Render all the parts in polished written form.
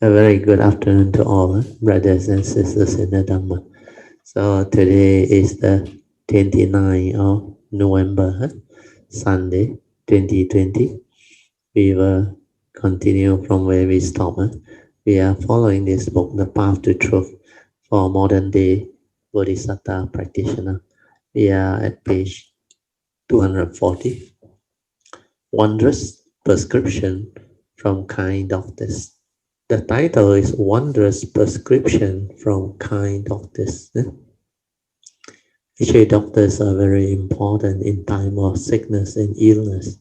A very good afternoon to all brothers and sisters in the Dhamma. So today is the 29th of November, Sunday 2020. We will continue from where we stopped. We are following this book, The Path to Truth, for modern day Bodhisattva Practitioner. We are at page 240. Wondrous Prescription from Kind Doctors. The title is Wondrous Prescription from Kind Doctors. Actually, doctors are very important in time of sickness and illness.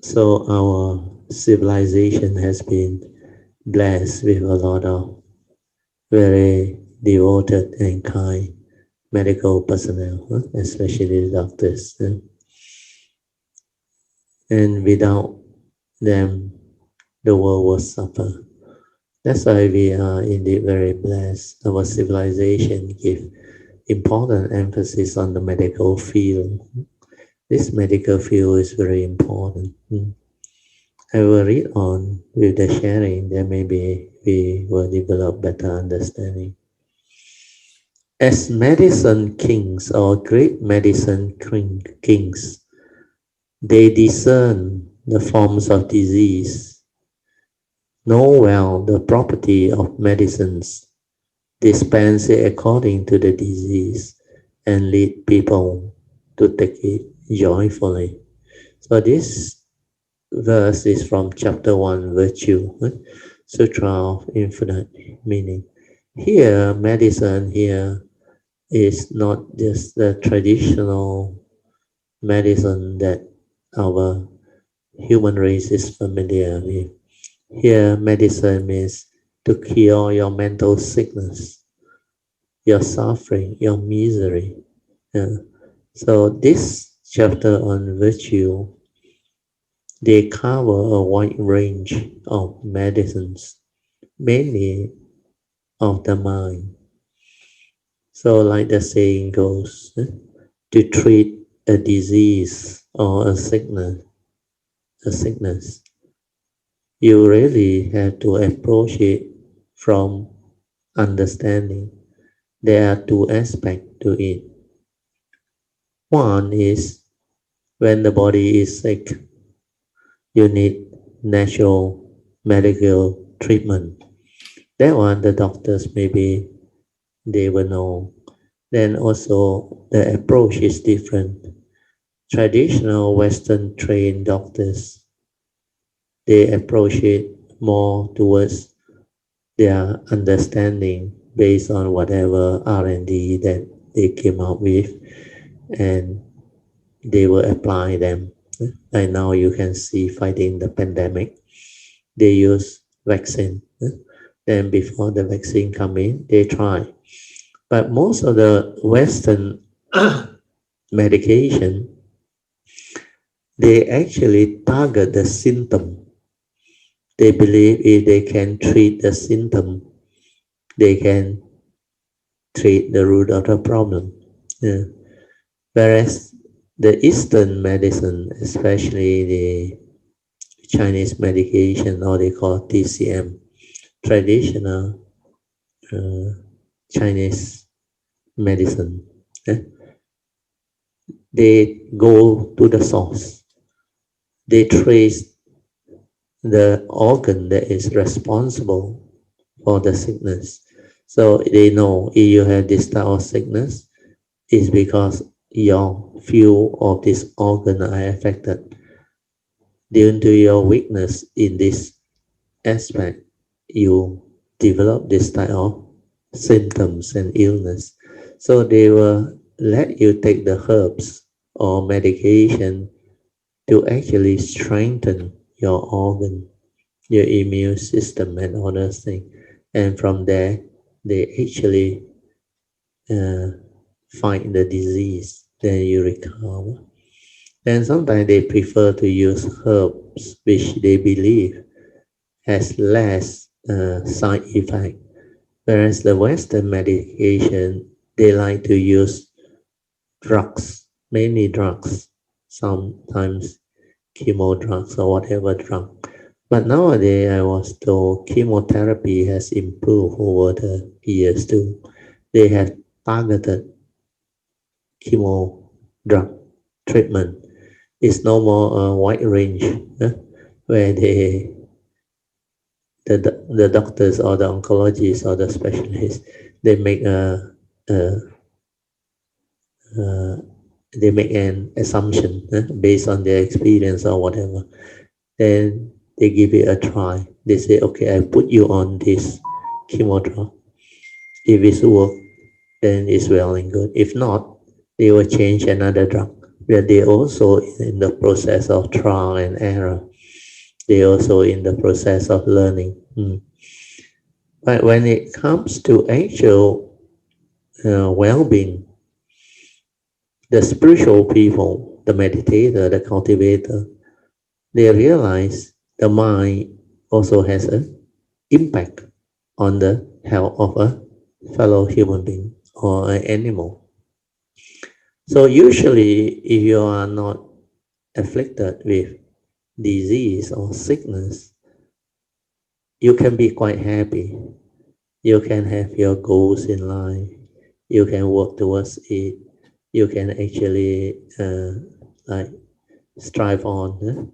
So our civilization has been blessed with a lot of very devoted and kind medical personnel, especially the doctors. And without them, the world will suffer. That's why we are indeed very blessed. Our civilization gives important emphasis on the medical field. This medical field is very important. I will read on with the sharing, then maybe we will develop better understanding. As medicine kings or great medicine kings, they discern the forms of disease, know well the property of medicines, dispense it according to the disease, and lead people to take it joyfully. So this verse is from chapter 1, Virtue, Sutra of Infinite Meaning. Here, medicine here is not just the traditional medicine that our human race is familiar with. Here, medicine means to cure your mental sickness, your suffering, your misery. So this chapter on virtue, they cover a wide range of medicines, mainly of the mind. So like the saying goes, to treat a disease or a sickness, you really have to approach it from understanding. There are two aspects to it. One is when the body is sick, you need natural medical treatment. That one, the doctors maybe they will know. Then also the approach is different. Traditional Western trained doctors, they approach it more towards their understanding based on whatever R&D that they came up with, and they will apply them. Right now you can see fighting the pandemic, they use vaccine. Then before the vaccine come in, they try. But most of the Western medication, they actually target the symptom. They believe if they can treat the symptom, they can treat the root of the problem. Whereas the Eastern medicine, especially the Chinese medication, or they call TCM, traditional Chinese medicine, they go to the source. They trace the organ that is responsible for the sickness. So they know if you have this type of sickness, it's because your few of this organ are affected. Due to your weakness in this aspect, you develop this type of symptoms and illness. So they will let you take the herbs or medication to actually strengthen your organ, your immune system and other things. And from there, they actually fight the disease, then you recover. Then sometimes they prefer to use herbs which they believe has less side effect. Whereas the Western medication, they like to use drugs, mainly drugs. Sometimes chemo drugs or whatever drug. But nowadays, I was told chemotherapy has improved over the years too. They have targeted chemo drug treatment. It's no more a wide range where the doctors or the oncologists or the specialists they make a uh, they make an assumption based on their experience or whatever. Then they give it a try. They say, okay, I put you on this chemo drug. If it's work, then it's well and good. If not, they will change another drug. Where they also in the process of trial and error. They also in the process of learning. But when it comes to actual well-being, the spiritual people, the meditator, the cultivator, they realize the mind also has an impact on the health of a fellow human being or an animal. So usually, if you are not afflicted with disease or sickness, you can be quite happy. You can have your goals in life. You can work towards it. You can actually like strive on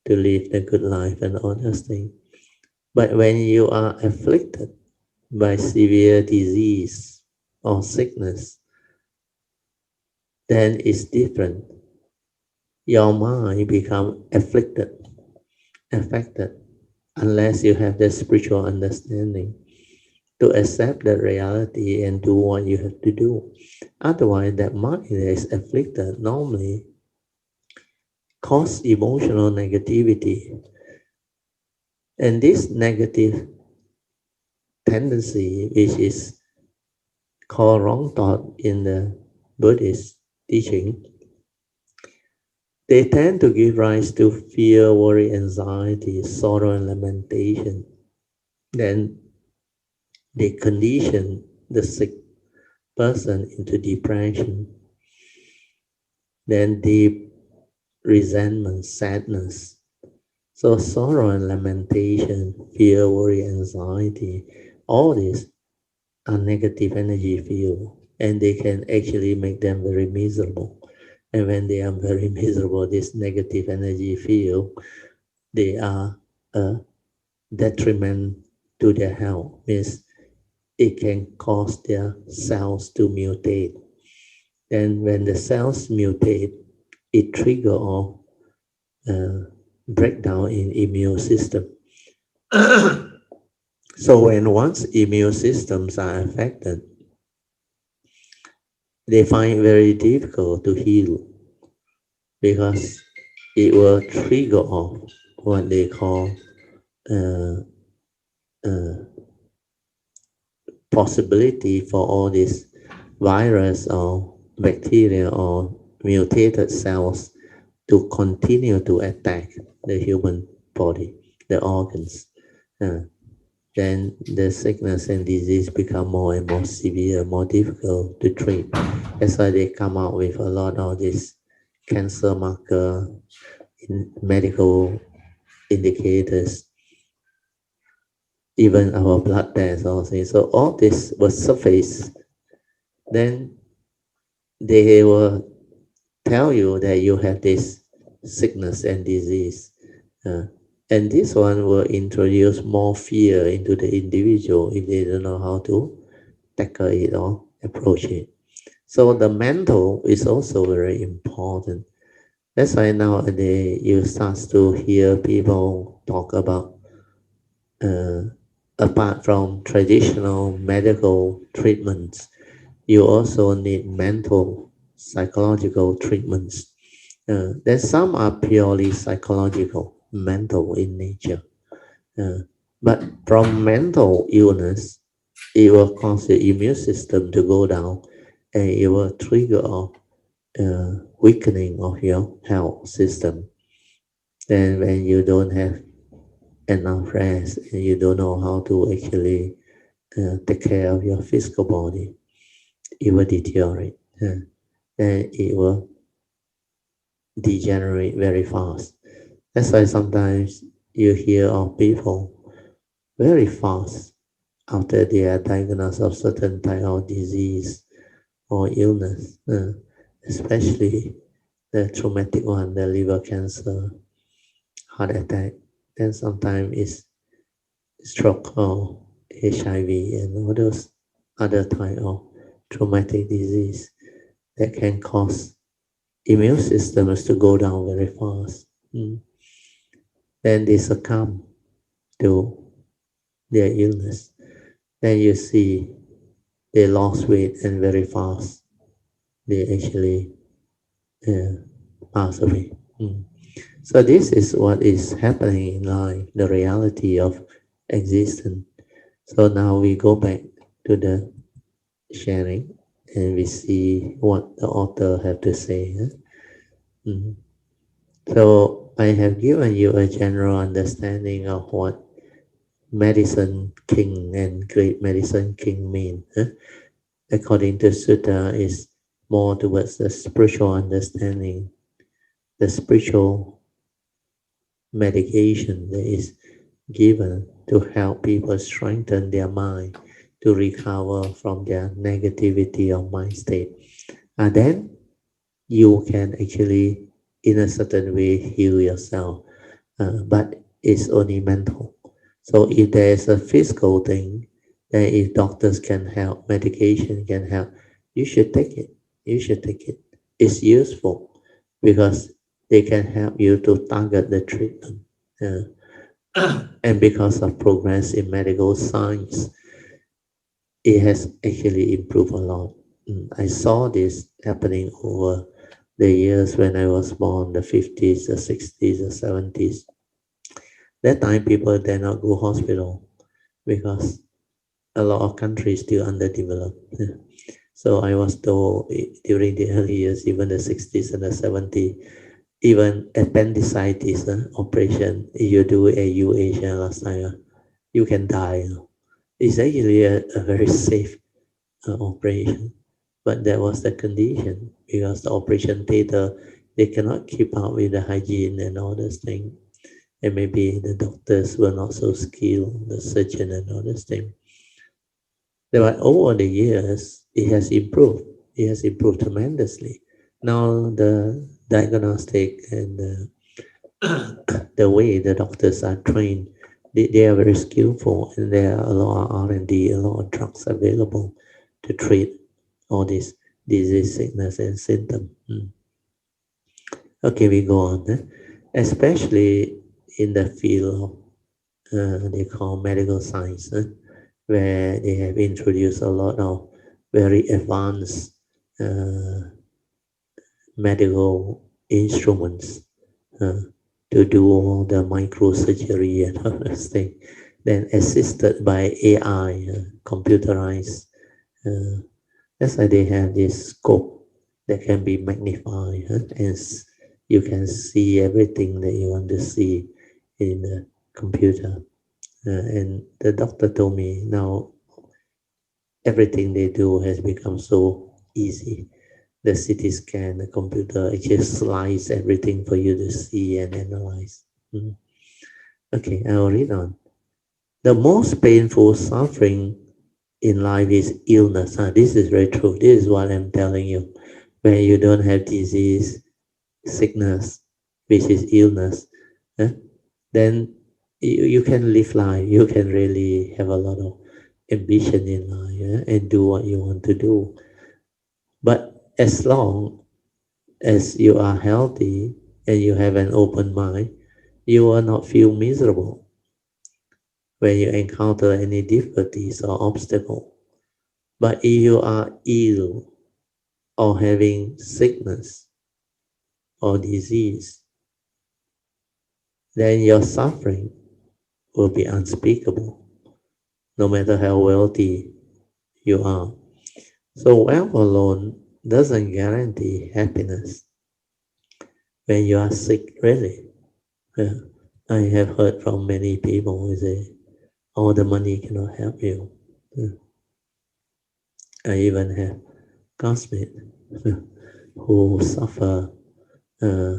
to live a good life and all those things. But when you are afflicted by severe disease or sickness, then it's different. Your mind become affected, unless you have the spiritual understanding to accept that reality and do what you have to do. Otherwise, that mind that is afflicted normally cause emotional negativity. And this negative tendency, which is called wrong thought in the Buddhist teaching, they tend to give rise to fear, worry, anxiety, sorrow, and lamentation. Then they condition the sick person into depression, then deep resentment, sadness. So sorrow and lamentation, fear, worry, anxiety, all these are negative energy field, and they can actually make them very miserable. And when they are very miserable, this negative energy field, they are a detriment to their health. Means it can cause their cells to mutate. Then when the cells mutate, it trigger off breakdown in immune system. So when once immune systems are affected, they find it very difficult to heal because it will trigger off what they call uh, uh, possibility for all these virus or bacteria or mutated cells to continue to attack the human body, the organs. Then the sickness and disease become more and more severe, more difficult to treat. That's why they come out with a lot of this cancer marker in medical indicators, even our blood tests also. So all this was surface. Then they will tell you that you have this sickness and disease. And this one will introduce more fear into the individual if they don't know how to tackle it or approach it. So the mental is also very important. That's why nowadays you start to hear people talk about apart from traditional medical treatments, you also need mental, psychological treatments. Then some are purely psychological, mental in nature. But from mental illness, it will cause the immune system to go down and it will trigger off weakening of your health system. Then when you don't have enough rest and you don't know how to actually take care of your physical body, it will deteriorate. And it will degenerate very fast. That's why sometimes you hear of people very fast after they are diagnosed of certain type of disease or illness, especially the traumatic one, the liver cancer, heart attack, then sometimes it's stroke or HIV and all those other type of traumatic disease that can cause immune systems to go down very fast. Then they succumb to their illness. Then you see they lost weight and very fast they actually uh, pass away. So this is what is happening in life, the reality of existence. So now we go back to the sharing and we see what the author have to say. Mhm. So I have given you a general understanding of what medicine king and great medicine king mean. According to Sutta, is more towards the spiritual understanding, the spiritual medication that is given to help people strengthen their mind to recover from their negativity of mind state. And then you can actually, in a certain way, heal yourself, but it's only mental. So if there is a physical thing, then if doctors can help, medication can help, you should take it. You should take it. It's useful because they can help you to target the treatment. Uh, and because of progress in medical science, it has actually improved a lot. I saw this happening over the years when I was born, the 50s, the 60s, the 70s. That time people dare not go hospital because a lot of countries still underdeveloped. So I was told during the early years, even the 60s and the 70s, even appendicitis operation, if you do a UH last time, you can die. It's actually a very safe operation, but that was the condition because the operation theater, they cannot keep up with the hygiene and all those things. And maybe the doctors were not so skilled, the surgeon and all those things. But over the years, it has improved. It has improved tremendously. Now the diagnostic and the way the doctors are trained, they are very skillful, and there are a lot of R&D, a lot of drugs available to treat all this disease, sickness, and symptom. Okay, we go on. Especially in the field of they call medical science, where they have introduced a lot of very advanced uh, medical instruments uh, to do all the microsurgery and all those things. Then assisted by AI, computerized. Uh, that's why they have this scope that can be magnified, and you can see everything that you want to see in the computer. And the doctor told me now everything they do has become so easy. The CT scan, the computer, it just slice everything for you to see and analyze. Okay, I'll read on. The most painful suffering in life is illness. This is very true. This is what I'm telling you. When you don't have disease, sickness, which is illness, then you can live life. You can really have a lot of ambition in life, and do what you want to do. But as long as you are healthy and you have an open mind, you will not feel miserable when you encounter any difficulties or obstacle. But if you are ill or having sickness or disease, then your suffering will be unspeakable, no matter how wealthy you are. So wealth alone doesn't guarantee happiness when you are sick, really. Yeah. I have heard from many people who say, all the money cannot help you. Yeah. I even have classmates who suffer uh,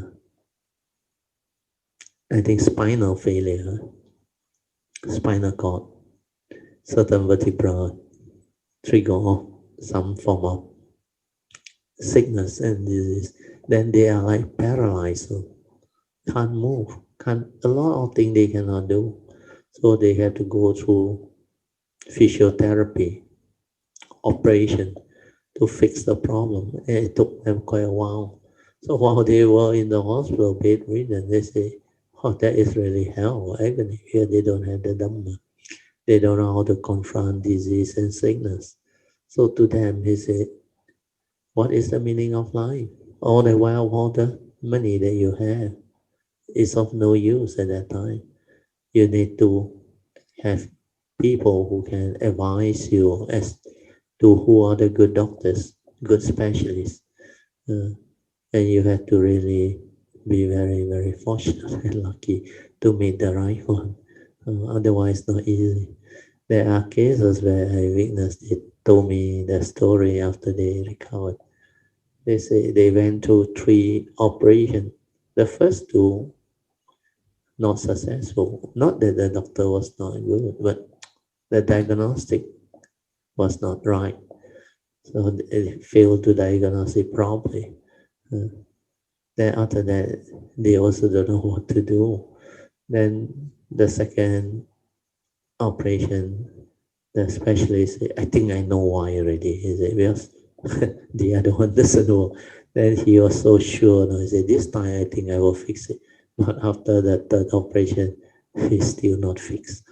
I think spinal failure, spinal cord, certain vertebra trigger some form of sickness and disease. Then they are like paralyzed, so can't move, can't a lot of things they cannot do. So they have to go through physiotherapy, operation to fix the problem. And it took them quite a while. So while they were in the hospital bedridden, they say, oh, that is really hell, agony. Here they don't have the Dhamma. They don't know how to confront disease and sickness. So to them, he said, what is the meaning of life? All the while, all the money that you have is of no use at that time. You need to have people who can advise you as to who are the good doctors, good specialists. Uh, and you have to really be very, very fortunate and lucky to meet the right one. Otherwise, not easy. There are cases where I witnessed it, told me the story after they recovered. They say they went through 3 operations. The first 2 not successful. Not that the doctor was not good, but the diagnostic was not right. So they failed to diagnose it properly. Uh, then after that, they also don't know what to do. Then the second operation, the specialist said, I think I know why already. He said, because the other one doesn't know. Then he was so sure. No, he said, this time I think I will fix it. But after the third operation, he's still not fixed.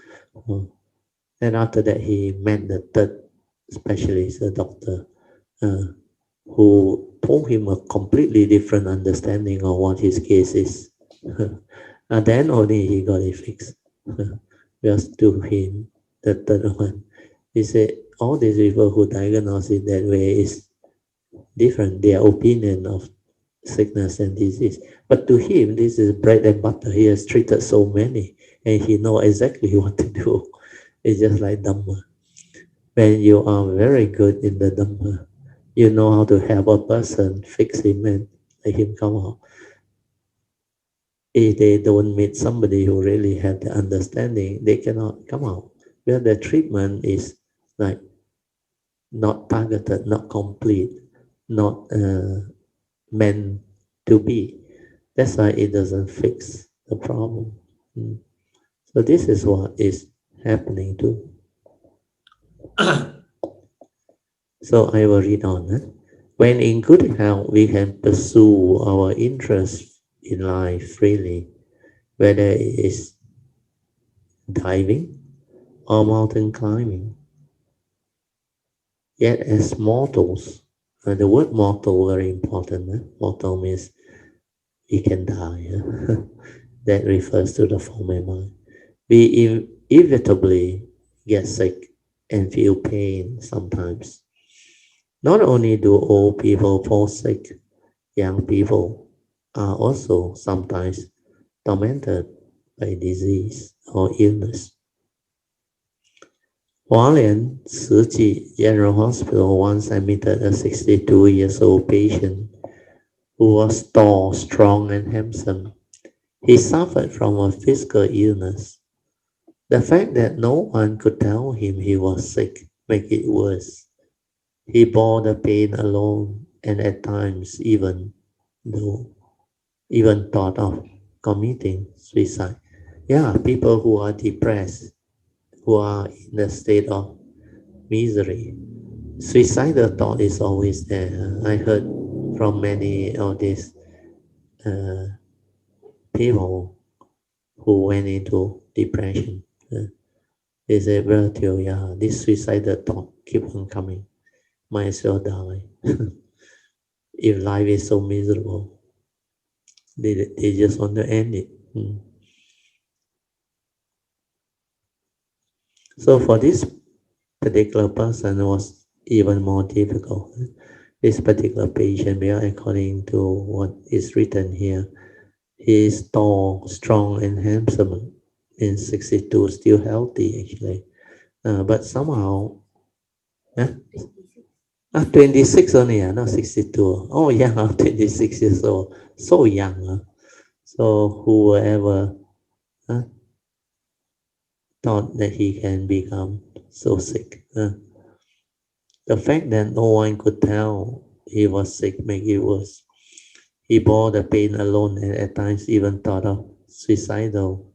Then after that, he met the third specialist, a doctor, uh, who told him a completely different understanding of what his case is. And then only he got it fixed. Just to him, the third one, he said, all these people who diagnose it that way is different, their opinion of sickness and disease. But to him, this is bread and butter. He has treated so many and he knows exactly what to do. It's just like Dhamma. When you are very good in the Dhamma, you know how to help a person, fix him and let him come out. If they don't meet somebody who really have the understanding, they cannot come out. Well, the treatment is like not targeted, not complete, not meant to be. That's why it doesn't fix the problem. So this is what is happening too. So I will read on. When in good health, we can pursue our interests in life freely, whether it is diving or mountain climbing. Yet as mortals, the word mortal very important. Mortal means we can die. That refers to the former mind. We inevitably get sick and feel pain sometimes. Not only do old people fall sick, young people are also sometimes tormented by disease or illness. Hualien Tzu General Hospital once admitted a 62 years old patient who was tall, strong, and handsome. He suffered from a physical illness. The fact that no one could tell him he was sick made it worse. He bore the pain alone and at times even thought of committing suicide. Yeah, people who are depressed, who are in a state of misery. Suicidal thought is always there. I heard from many of these uh, people who went into depression. They say, well, yeah, this suicidal thought keep on coming. Might as well die. If life is so miserable, they just want to end it. So for this particular person, it was even more difficult. This particular patient, according to what is written here, he is tall, strong, and handsome. In 62, still healthy actually. But somehow, 26 only, not 62. Oh, yeah, 26 years old. So young. So whoever thought that he can become so sick. The fact that no one could tell he was sick made it worse. He bore the pain alone and at times even thought of suicidal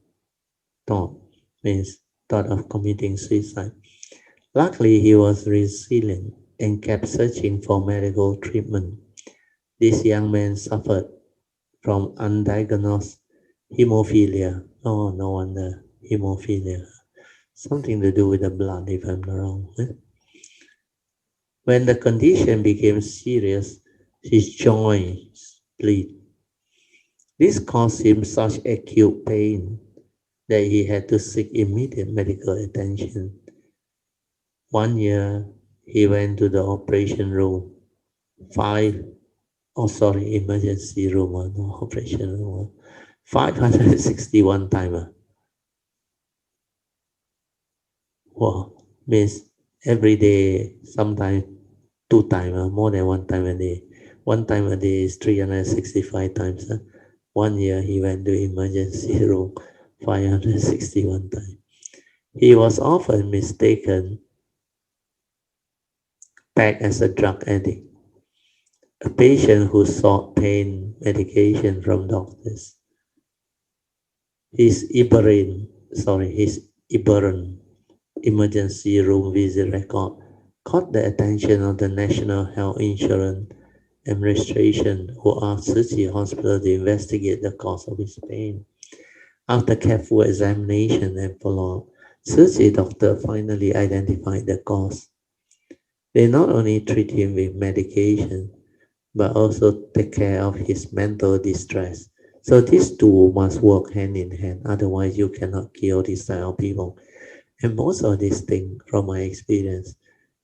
thought, means thought of committing suicide. Luckily, he was resilient and kept searching for medical treatment. This young man suffered from undiagnosed hemophilia. Oh, no wonder, hemophilia. Something to do with the blood, if I'm not wrong. When the condition became serious, his joints bleed. This caused him such acute pain that he had to seek immediate medical attention. One year, he went to the operation room, emergency room, no operation room, 561 times. Wow, means every day, sometimes 2 times, more than 1 time a day. 1 time a day is 365 times. 1 year he went to emergency room 561 times. He was often mistaken back as a drug addict, a patient who sought pain medication from doctors. His emergency room visit record caught the attention of the National Health Insurance Administration, who asked Tzu Hospital to investigate the cause of his pain. After careful examination and follow-up, Tzu doctor finally identified the cause. They not only treat him with medication, but also take care of his mental distress. So these two must work hand in hand, otherwise you cannot kill this type of people. And most of these things, from my experience,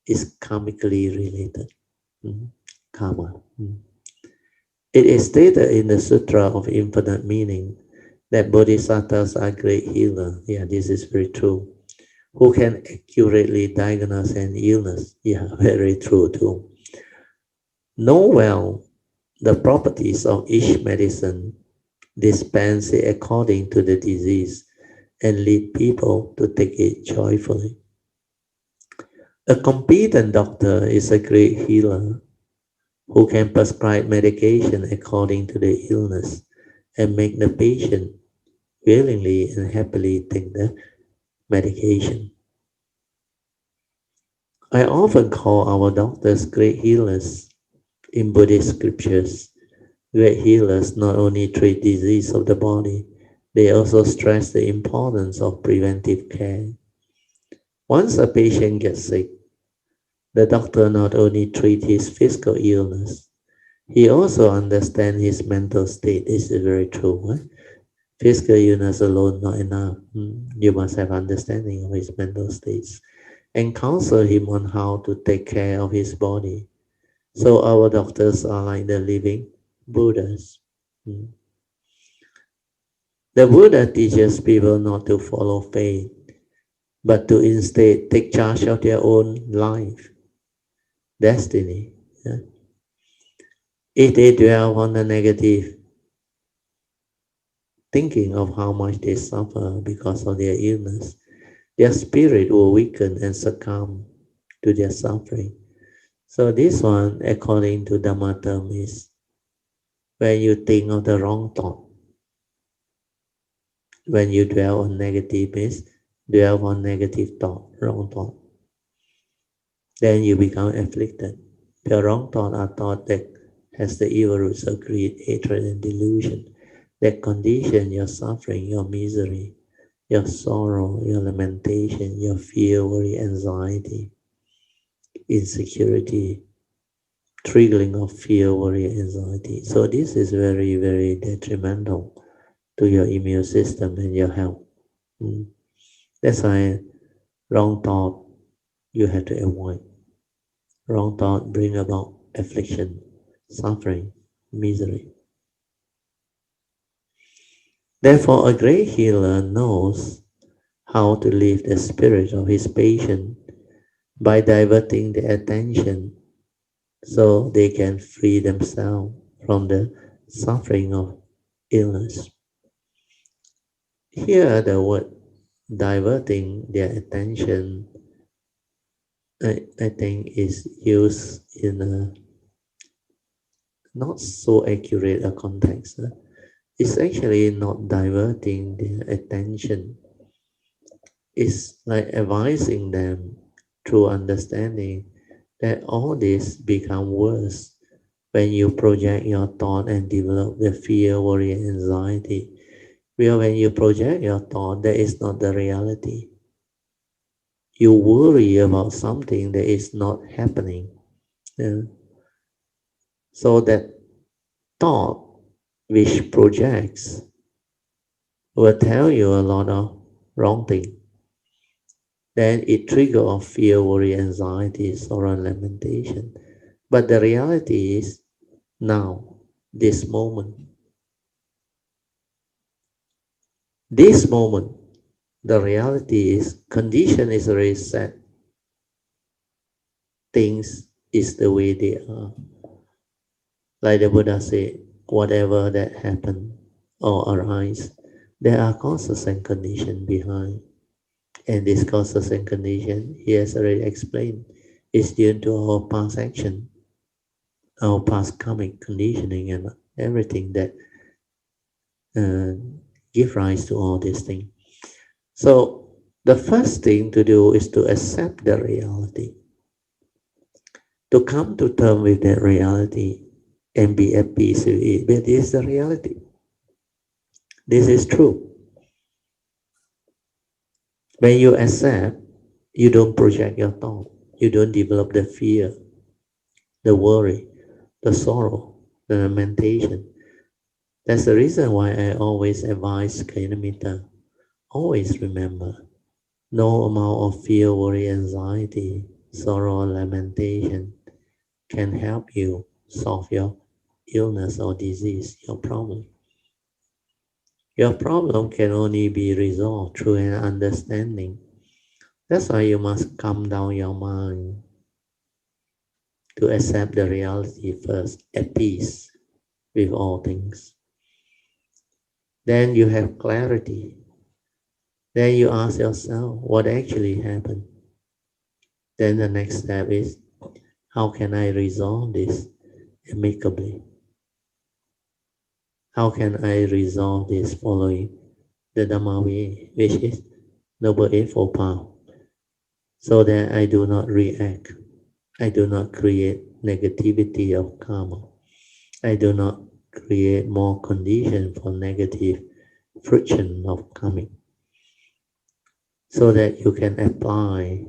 is karmically related. Karma. It is stated in the Sutra of Infinite Meaning that bodhisattvas are great healers. Yeah, this is very true. Who can accurately diagnose an illness? Yeah, very true too. Know well the properties of each medicine, dispense it according to the disease, and lead people to take it joyfully. A competent doctor is a great healer who can prescribe medication according to the illness and make the patient willingly and happily take the medication. I often call our doctors great healers in Buddhist scriptures. Great healers not only treat disease of the body, they also stress the importance of preventive care. Once a patient gets sick, the doctor not only treats his physical illness, he also understands his mental state. This is very true. Right? Physical illness alone not enough. You must have understanding of his mental states and counsel him on how to take care of his body. So our doctors are like the living Buddhas. The Buddha teaches people not to follow fate, but to instead take charge of their own life, destiny. Yeah? If they dwell on the negative, thinking of how much they suffer because of their illness, their spirit will weaken and succumb to their suffering. So this one, according to Dhamma term, is when you think of the wrong thought. When you dwell on negative, means dwell on negative thought, wrong thought. Then you become afflicted. The wrong thought are thought that has the evil roots of greed, hatred, and delusion that condition your suffering, your misery, your sorrow, your lamentation, your fear, worry, anxiety, insecurity, triggering of fear, worry, anxiety. So this is very, very detrimental to your immune system and your health. That's why wrong thought you have to avoid. Wrong thought bring about affliction, suffering, misery. Therefore, a great healer knows how to lift the spirit of his patient by diverting the attention so they can free themselves from the suffering of illness. Here, the word diverting their attention, I think, is used in a not so accurate a context. It's actually not diverting their attention. It's like advising them through understanding that all this become worse when you project your thought and develop the fear, worry, and anxiety. Well, when you project your thought, that is not the reality. You worry about something that is not happening. Yeah. So that thought which projects will tell you a lot of wrong thing. Then it trigger of fear, worry, anxiety, sorrow, and lamentation. But the reality is now, this moment, this moment, the reality is condition is already set. Things is the way they are. Like the Buddha said, whatever that happen or arise, there are causes and condition behind. And this causes and condition, he has already explained, is due to our past action, our past karmic conditioning, and everything that uh, give rise to all these things. So the first thing to do is to accept the reality, to come to terms with that reality and be at peace with it. But this is the reality. This is true. When you accept, you don't project your thought. You don't develop the fear, the worry, the sorrow, the lamentation. That's the reason why I always advise Kainamita, always remember, no amount of fear, worry, anxiety, sorrow, or lamentation can help you solve your illness or disease, your problem. Your problem can only be resolved through an understanding. That's why you must calm down your mind to accept the reality first, at peace with all things. Then you have clarity. Then you ask yourself what actually happened. Then the next step is, how can I resolve this amicably? How can I resolve this following the Dhamma way, which is Noble Eightfold Path, so that I do not react. I do not create negativity of karma. I do not create more condition for negative friction of karmic, so that you can apply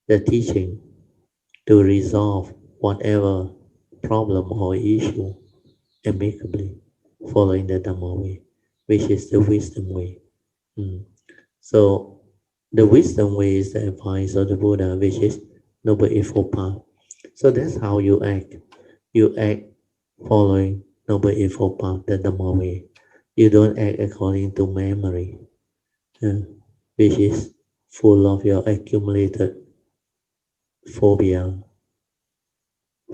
the teaching to resolve whatever problem or issue amicably, following the Dhamma way, which is the wisdom way. So the wisdom way is the advice of the Buddha, which is Noble Eightfold Path. So that's how you act. You act following Noble Eightfold Path, the Dhamma way. You don't act according to memory, which is full of your accumulated phobia,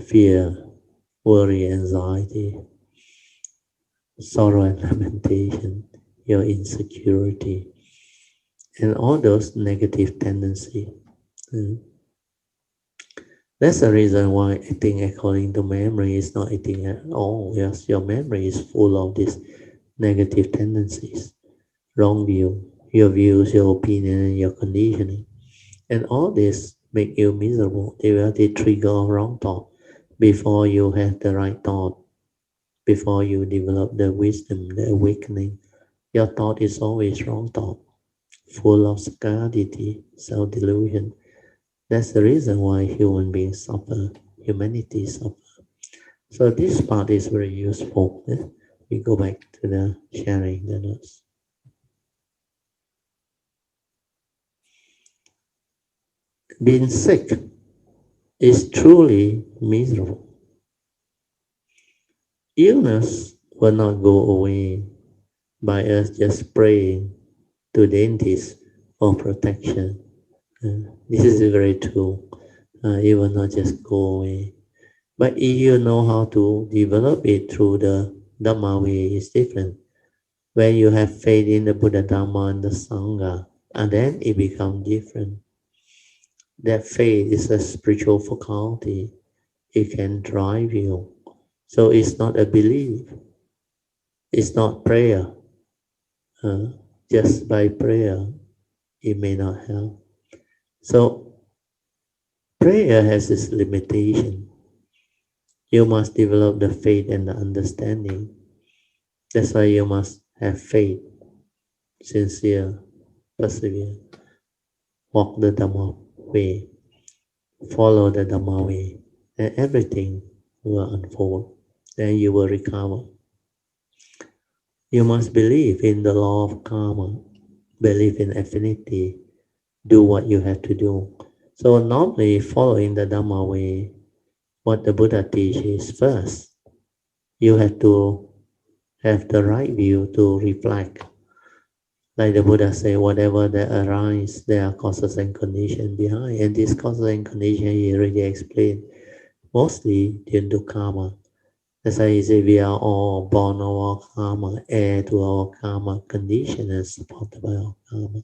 fear, worry, anxiety, sorrow and lamentation, your insecurity, and all those negative tendencies. That's the reason why acting according to memory is not acting at all. Yes, your memory is full of these negative tendencies, wrong view, your views, your opinion, and your conditioning. And all this make you miserable. They will the trigger of wrong thought before you have the right thought, before you develop the wisdom, the awakening. Your thought is always wrong thought, full of scarcity, self-delusion. That's the reason why human beings suffer, humanity suffers. So this part is very useful. We go back to the sharing the notes. Being sick is truly miserable. Illness will not go away by us just praying to dentists for protection. This is very true. It will not just go away. But if you know how to develop it through the Dhamma way, it's different. When you have faith in the Buddha, Dhamma, and the Sangha, and then it becomes different. That faith is a spiritual faculty. It can drive you. So it's not a belief. It's not prayer. Just by prayer, it may not help. So prayer has its limitation. You must develop the faith and the understanding. That's why you must have faith, sincere, persevere, walk the Dhamma way, follow the Dhamma way, and everything will unfold. Then you will recover. You must believe in the law of karma, believe in affinity, do what you have to do. So normally following the Dhamma way, what the Buddha teaches first, you have to have the right view to reflect. Like the Buddha say, whatever that arises, there are causes and conditions behind. And these causes and conditions he already explained, mostly due to karma. That's why he say we are all born of our karma, heir to our karma, conditioned and supported by our karma.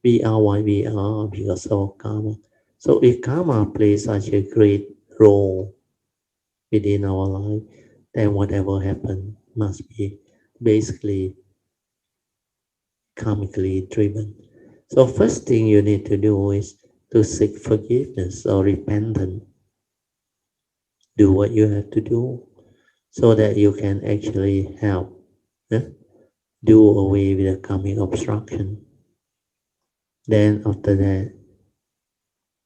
We are what we are because of karma. So if karma plays such a great role within our life, then whatever happens must be basically karmically driven. So first thing you need to do is to seek forgiveness or repentance. Do what you have to do so that you can actually help do away with the karmic obstruction. Then after that,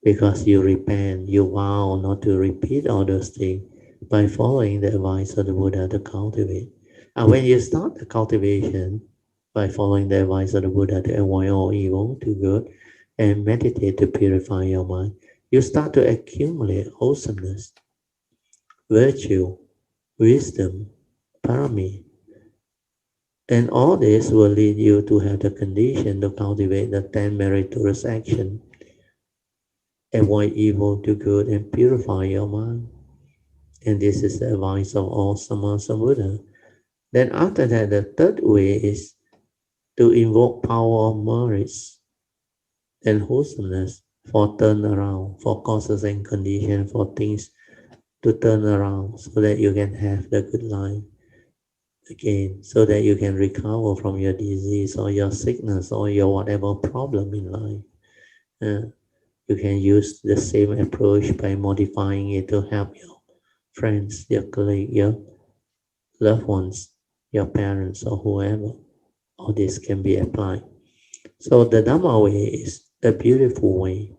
because you repent, you vow not to repeat all those things by following the advice of the Buddha to cultivate. And when you start the cultivation by following the advice of the Buddha to avoid all evil, to good, and meditate to purify your mind, you start to accumulate wholesomeness, virtue, wisdom, parami. And all this will lead you to have the condition to cultivate the 10 meritorious action, avoid evil, do good, and purify your mind. And this is the advice of all Sammasambuddha. Then after that, the third way is to invoke power of merits and wholesomeness for turnaround, for causes and conditions, for things to turn around so that you can have the good life again, so that you can recover from your disease or your sickness or your whatever problem in life. You can use the same approach by modifying it to help your friends, your colleagues, your loved ones, your parents, or whoever. All this can be applied. So the Dhamma way is a beautiful way.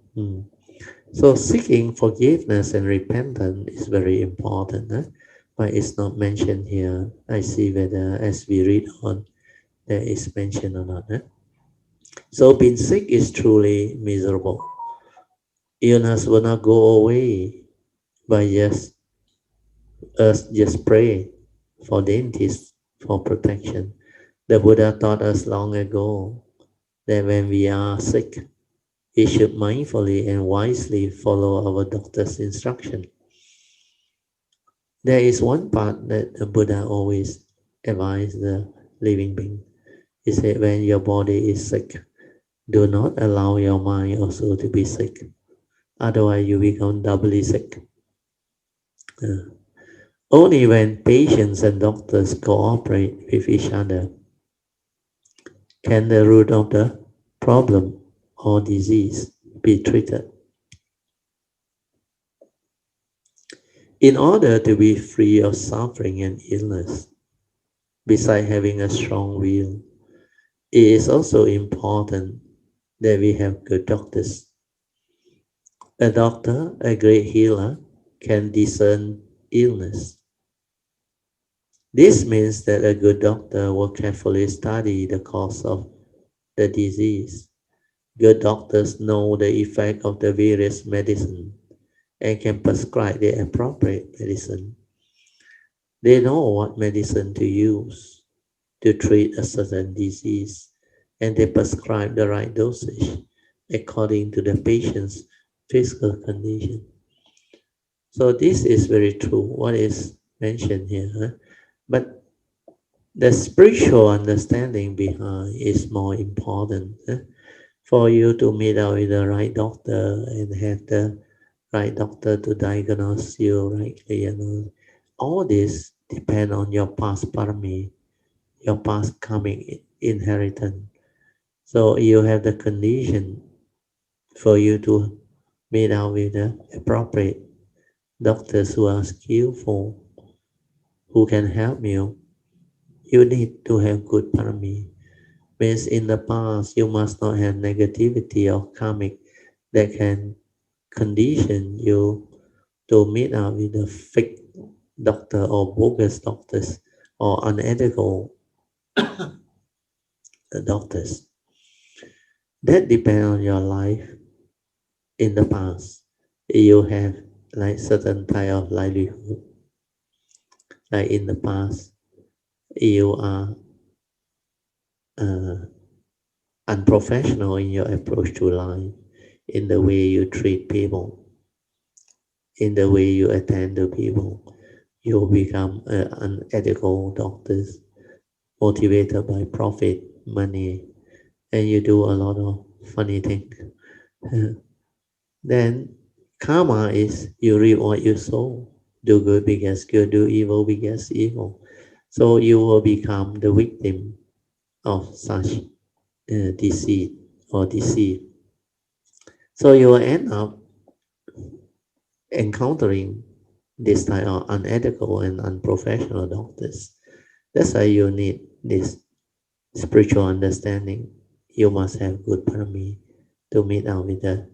So seeking forgiveness and repentance is very important, but it's not mentioned here. I see whether as we read on, there is mentioned or not. So being sick is truly miserable. Illness will not go away by just pray for dentists for protection. The Buddha taught us long ago that when we are sick, we should mindfully and wisely follow our doctor's instruction. There is one part that the Buddha always advised the living being. He said, when your body is sick, do not allow your mind also to be sick. Otherwise, you become doubly sick. Only when patients and doctors cooperate with each other can the root of the problem or disease be treated. In order to be free of suffering and illness, besides having a strong will, it is also important that we have good doctors. A doctor, a great healer, can discern illness. This means that a good doctor will carefully study the cause of the disease. Good doctors know the effect of the various medicine and can prescribe the appropriate medicine. They know what medicine to use to treat a certain disease, and they prescribe the right dosage according to the patient's physical condition. So this is very true, what is mentioned here. But The spiritual understanding behind is more important. For you to meet out with the right doctor and have the right doctor to diagnose you rightly, all this depend on your past parami, your past karmic inheritance. So you have the condition for you to meet out with the appropriate doctors who are skillful, who can help you. You need to have good parami. Means in the past you must not have negativity or karmic that can condition you to meet up with a fake doctor or bogus doctors or unethical doctors. That depends on your life in the past. You have like certain type of livelihood. Like in the past, you are uh, unprofessional in your approach to life, in the way you treat people, in the way you attend to people. You become unethical doctors, motivated by profit, money, and you do a lot of funny things. Then karma is you reap what you sow. Do good begets good, do evil begets evil. So you will become the victim of such deceit or deceit. So you will end up encountering this type of unethical and unprofessional doctors. That's why you need this spiritual understanding. You must have good parami to meet out with the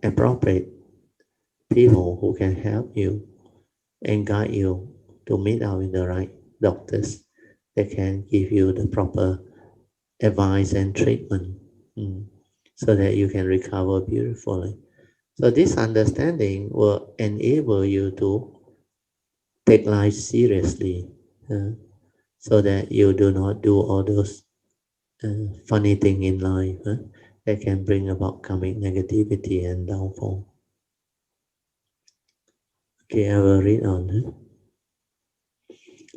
appropriate people who can help you and guide you to meet out with the right doctors that can give you the proper advice and treatment, so that you can recover beautifully. So this understanding will enable you to take life seriously, so that you do not do all those funny things in life that can bring about karmic negativity and downfall. Okay, I will read on.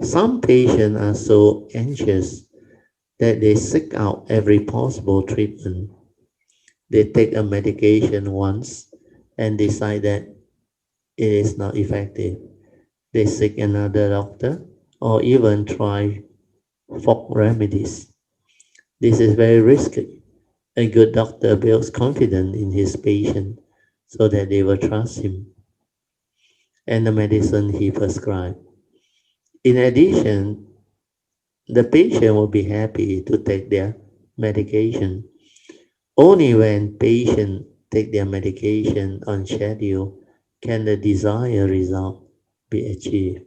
Some patients are so anxious that they seek out every possible treatment. They take a medication once and decide that it is not effective. They seek another doctor or even try folk remedies. This is very risky. A good doctor builds confidence in his patient so that they will trust him and the medicine he prescribed. In addition, the patient will be happy to take their medication. Only when patients take their medication on schedule can the desired result be achieved.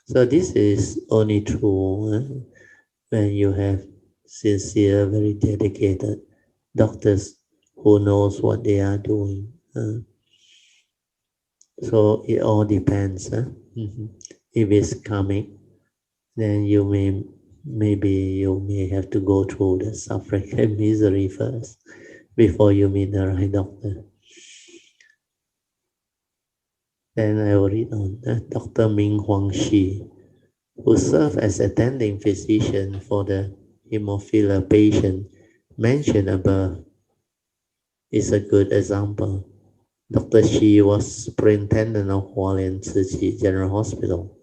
So this is only true when you have sincere, very dedicated doctors who knows what they are doing. So it all depends. If it's karmic, then maybe you may have to go through the suffering and misery first before you meet the right doctor. Then I will read on. Dr. Ming Huang Shi, who served as attending physician for the hemophilia patient mentioned above, is a good example. Dr. Shi was superintendent of Hualien Tzu General Hospital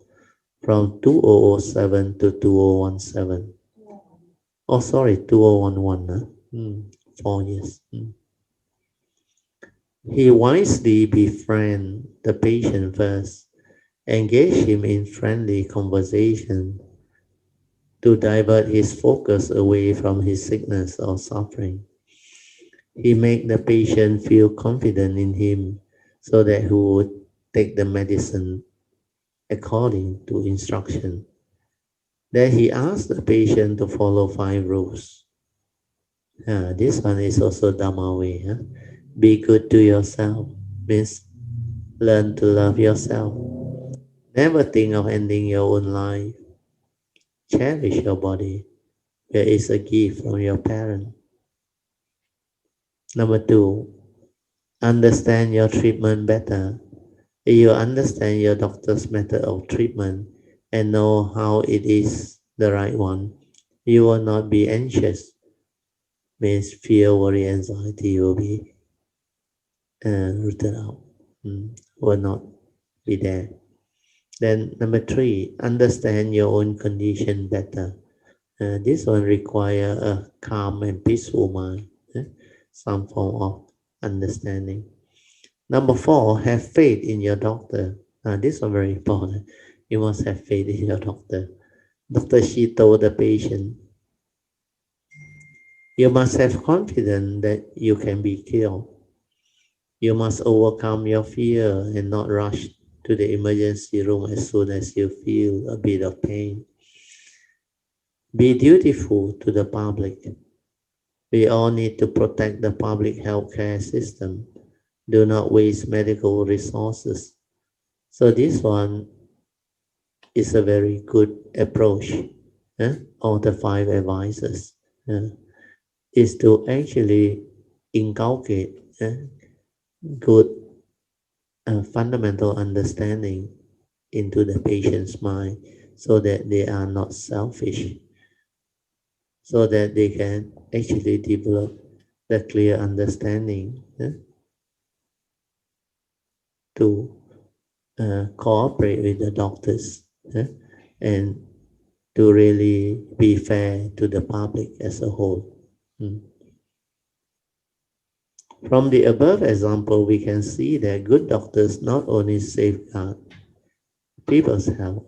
from 2007 to 2017. Oh, sorry, 2011. 4 years. He wisely befriended the patient first, engaged him in friendly conversation to divert his focus away from his sickness or suffering. He made the patient feel confident in him so that he would take the medicine according to instruction. Then he asked the patient to follow 5 rules. This one is also Dhamma way. Be good to yourself means learn to love yourself. Never think of ending your own life. Cherish your body. It is a gift from your parent. Number 2, understand your treatment better If you understand your doctor's method of treatment and know how it is the right one, you will not be anxious. Means fear, worry, anxiety will be rooted out, will not be there. Then number three, understand your own condition better. This one require a calm and peaceful mind, some form of understanding. Number four, have faith in your doctor. This one very important. You must have faith in your doctor. Dr. Shi told the patient, you must have confidence that you can be cured. You must overcome your fear and not rush to the emergency room as soon as you feel a bit of pain. Be dutiful to the public. We all need to protect the public healthcare system. Do not waste medical resources. So this one is a very good approach. All the five advices is to actually inculcate good fundamental understanding into the patient's mind so that they are not selfish, so that they can actually develop the clear understanding to cooperate with the doctors and to really be fair to the public as a whole. From the above example, we can see that good doctors not only safeguard people's health,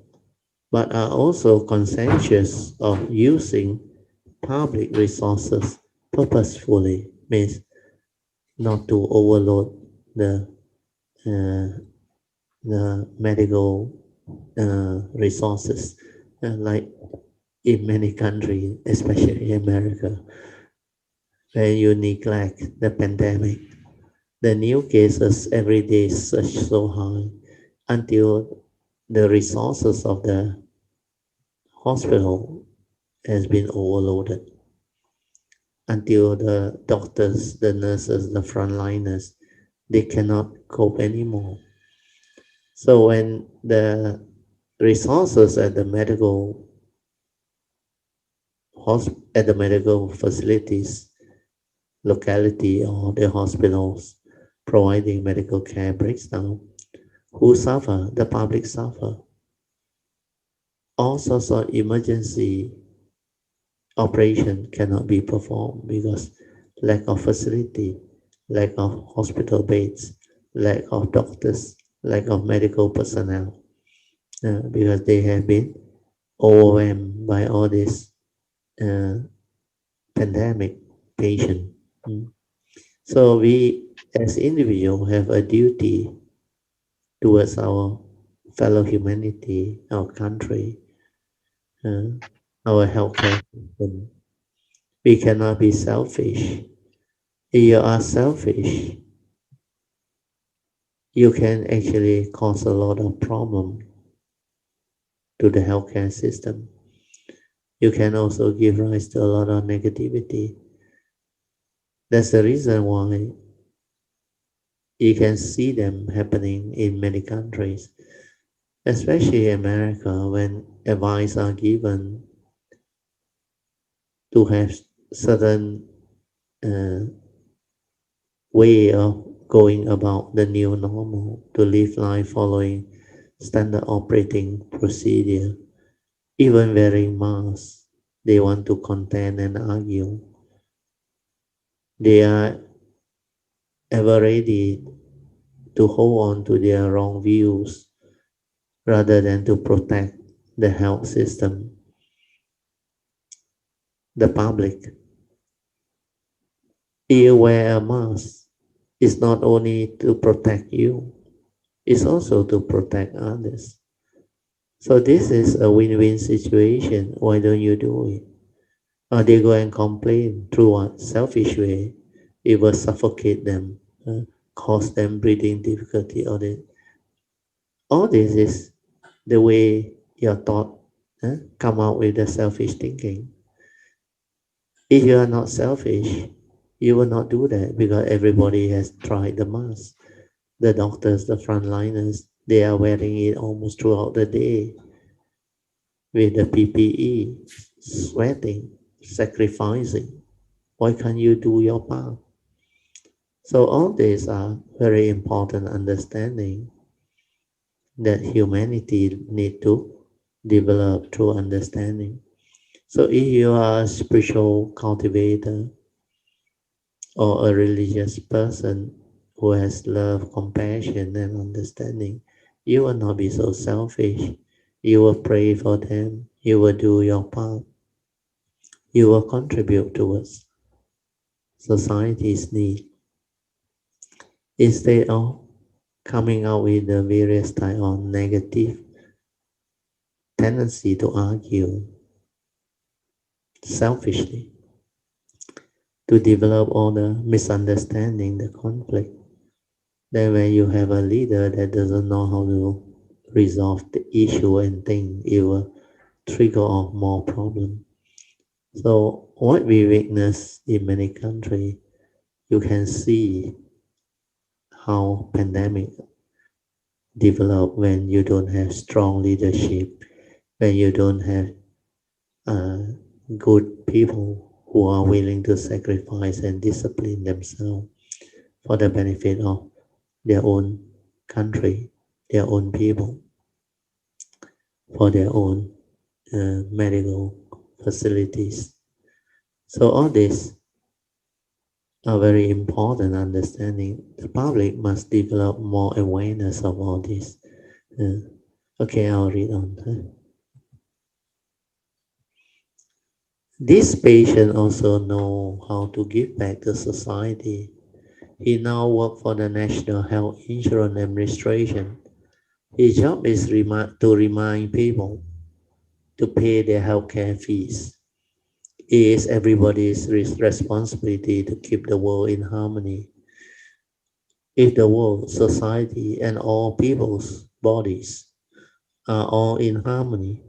but are also conscientious of using public resources purposefully, means not to overload the uh, the medical resources, like in many countries, especially America, where you neglect the pandemic. The new cases every day surge so high until the resources of the hospital has been overloaded, until the doctors, the nurses, the frontliners, they cannot cope anymore. So when the resources at the medical facilities, locality or the hospitals providing medical care breaks down, who suffer? The public suffer. All sorts of emergency operation cannot be performed because lack of facility, lack of hospital beds, lack of doctors, lack of medical personnel, because they have been overwhelmed by all this uh, pandemic patient. So we as individuals have a duty towards our fellow humanity, our country, uh, our healthcare system. We cannot be selfish. If you are selfish, you can actually cause a lot of problem to the healthcare system. You can also give rise to a lot of negativity. That's the reason why you can see them happening in many countries, especially America, when advice are given to have certain uh, way of going about the new normal, to live life following standard operating procedure, even wearing masks. They want to contend and argue. They are ever ready to hold on to their wrong views rather than to protect the health system, the public. You wear a mask. It's not only to protect you, it's also to protect others. So this is a win-win situation. Why don't you do it? Or they go and complain through what? Selfish way. It will suffocate them, cause them breathing difficulty. All this is the way your thought come out with the selfish thinking. If you are not selfish, you will not do that because everybody has tried the mask. The doctors, the frontliners, They are wearing it almost throughout the day with the PPE, sweating, sacrificing. Why can't you do your part? So all these are very important understanding that humanity need to develop through understanding. So if you are a spiritual cultivator or a religious person who has love, compassion, and understanding, you will not be so selfish. You will pray for them. You will do your part. You will contribute towards society's need instead of coming out with the various type of negative tendency to argue selfishly, to develop all the misunderstanding, the conflict. Then when you have a leader that doesn't know how to resolve the issue and thing, it will trigger off more problem. So what we witness in many countries, you can see how pandemic develop when you don't have strong leadership, when you don't have uh, good people who are willing to sacrifice and discipline themselves for the benefit of their own country, their own people, for their own medical facilities. So all this are very important understanding. The public must develop more awareness of all this. Uh, okay, I'll read on. This patient also know how to give back to society. He now works for the National Health Insurance Administration. His job is to remind people to pay their healthcare fees. It is everybody's responsibility to keep the world in harmony. If the world, society, and all people's bodies are all in harmony,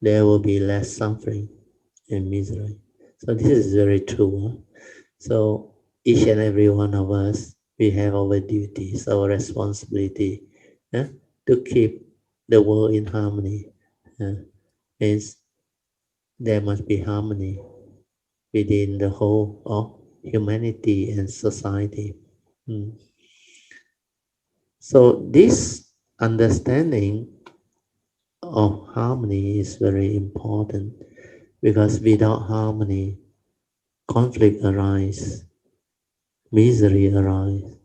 there will be less suffering and misery. So this is very true. Huh? So each and every one of us, we have our duties, our responsibility to keep the world in harmony. Means there must be harmony within the whole of humanity and society. Mm. So this understanding of harmony is very important because without harmony, conflict arises, misery arises,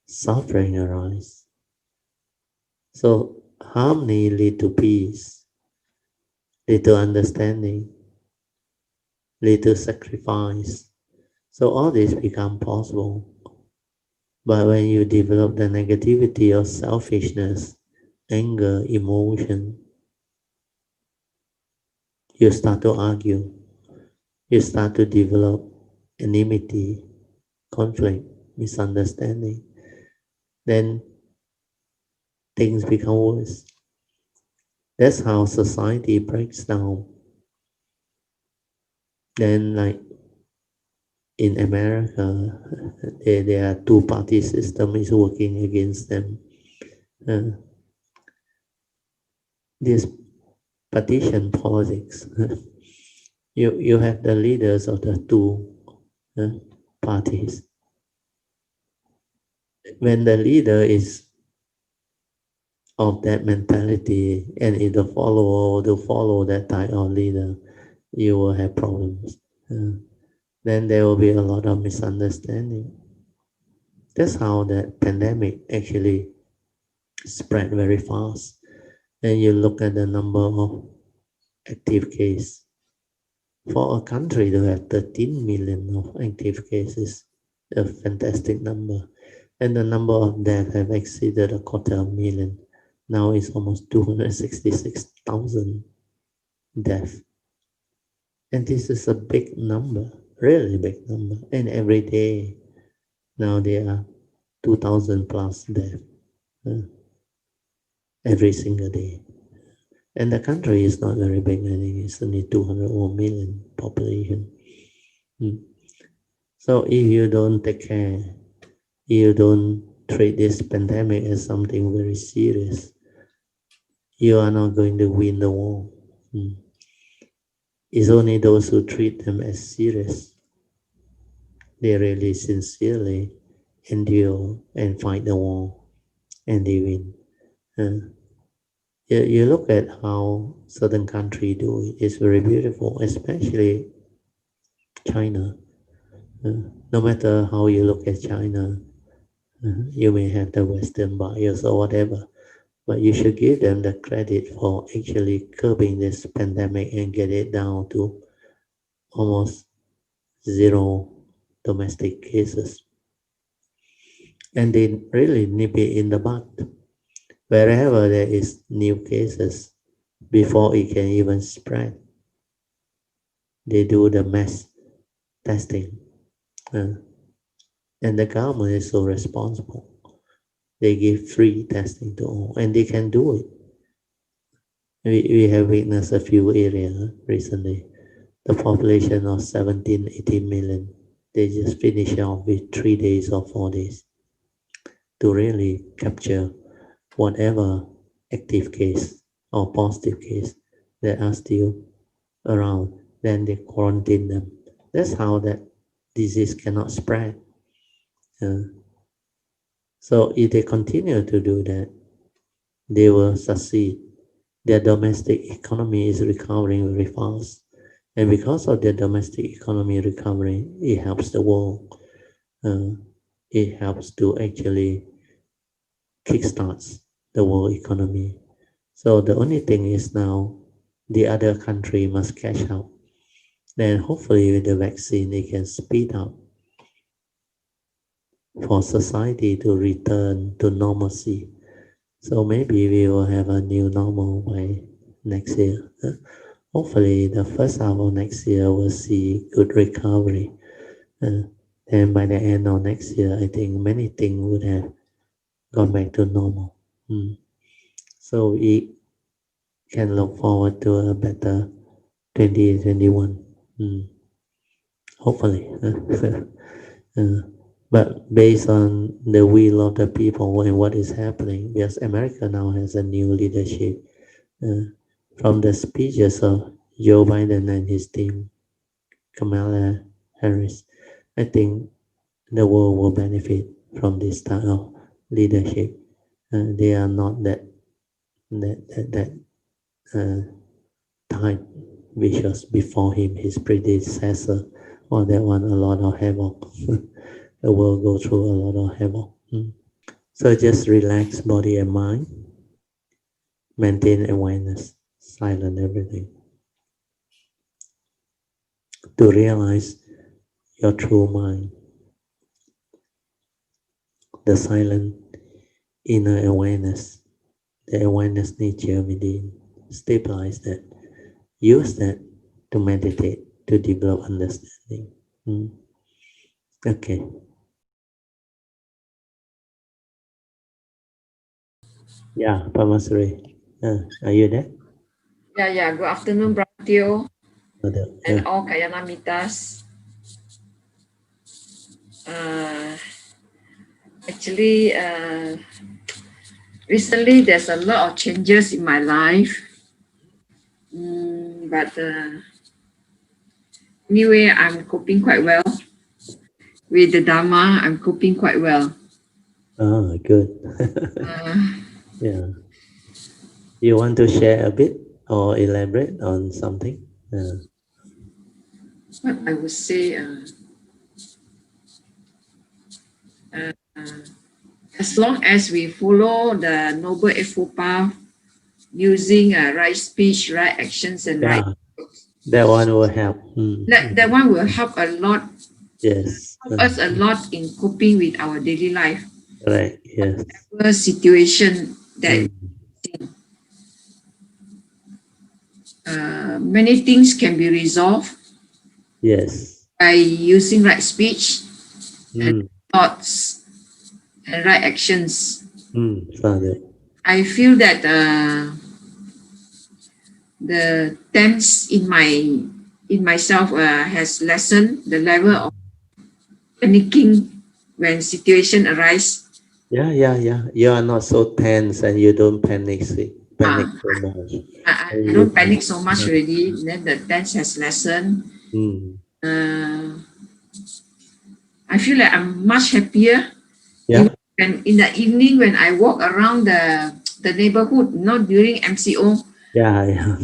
suffering arises. So harmony lead to peace, lead to understanding, lead to sacrifice. So all this become possible. But when you develop the negativity of selfishness, anger, emotion, you start to argue, you start to develop enmity, conflict, misunderstanding, then things become worse. That's how society breaks down. Then like in America, there are two-party system is working against them. This partition politics. You have the leaders of the two parties. When the leader is of that mentality and if the follower to follow that type of leader, you will have problems. Then there will be a lot of misunderstanding. That's how that pandemic actually spread very fast. And you look at the number of active cases. For a country to have 13 million of active cases, a fantastic number. And the number of deaths have exceeded 250,000. Now it's almost 266,000 deaths. And this is a big number, really big number. And every day, now there are 2,000 plus deaths every single day. And the country is not very big, I think it's only 200 million population. So if you don't take care, you don't treat this pandemic as something very serious, you are not going to win the war. It's only those who treat them as serious. They really sincerely endure and fight the war, and they win. You look at how certain countries do it. It's very beautiful, especially China. No matter how you look at China, you may have the Western bias or whatever, but you should give them the credit for actually curbing this pandemic and get it down to almost zero domestic cases. And they really nip it in the bud. Wherever there is new cases, before it can even spread, they do the mass testing. And the government is so responsible. They give free testing to all, and they can do it. We have witnessed a few areas recently. The population of 17, 18 million, they just finish off with 3 days or 4 days to really capture whatever active case or positive case that are still around. Then they quarantine them. That's how that disease cannot spread. So if they continue to do that, they will succeed. Their domestic economy is recovering very fast. And because of their domestic economy recovering, it helps the world. It helps to actually kickstarts the world economy. So the only thing is now the other country must catch up. Then hopefully with the vaccine, it can speed up for society to return to normalcy. So maybe we will have a new normal by next year. Hopefully the first half of next year will see good recovery. And by the end of next year, I think many things would have gone back to normal. So we can look forward to a better 2021. Hopefully. But based on the will of the people and what is happening, because America now has a new leadership. From the speeches of Joe Biden and his team, Kamala Harris, I think the world will benefit from this style of leadership. They are not that type which was before him, his predecessor, or that one a lot of havoc. The world go through a lot of havoc. So just relax body and mind, maintain awareness, silence everything, to realize your true mind, the silent inner awareness, the awareness nature within. Stabilize that. Use that to meditate, to develop understanding. Okay. Yeah, Pamasuri. Are you there? Yeah. Good afternoon, Brother Teo, and Yeah. all Kayanamitas. Actually, recently there's a lot of changes in my life. But anyway, I'm coping quite well. With the Dharma, I'm coping quite well. Oh, good. Yeah. You want to share a bit or elaborate on something? What I would say, as long as we follow the Noble Eightfold Path using right speech, right actions, and right, Yeah, that one will help. that one will help a lot, Yes. help us a lot in coping with our daily life. Right. Yes. Whatever situation that many things can be resolved Yes. by using right speech and thoughts and right actions. Father. I feel that the tense in myself has lessened the level of panicking when situation arise. Yeah. You are not so tense and you don't panic Ah, so much. I And you don't panic so much uh, already. Then the tense has lessened. mm, Uh, I feel like I'm much happier. Even yeah, when in the evening when I walk around the neighborhood, not during MCO yeah.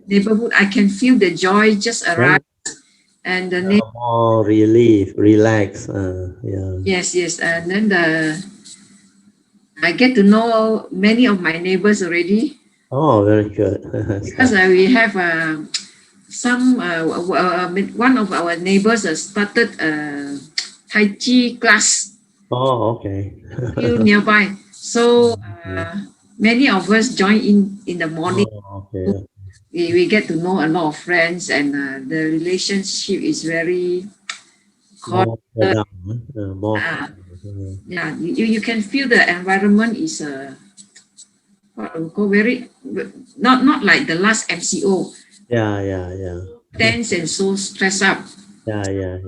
neighborhood, I can feel the joy just Yeah, arise. And the more relief, relax. Yeah. yes, and then I get to know many of my neighbors already Oh, very good. because we have some one of our neighbors started a Tai Chi class Oh, okay. few nearby. So Okay. many of us join in the morning. Oh, okay. We get to know a lot of friends, and the relationship is very More cordial. calm, more Uh, calm. yeah, you can feel the environment is what we call very not like the last MCO Yeah. tense and so stressed up. Yeah.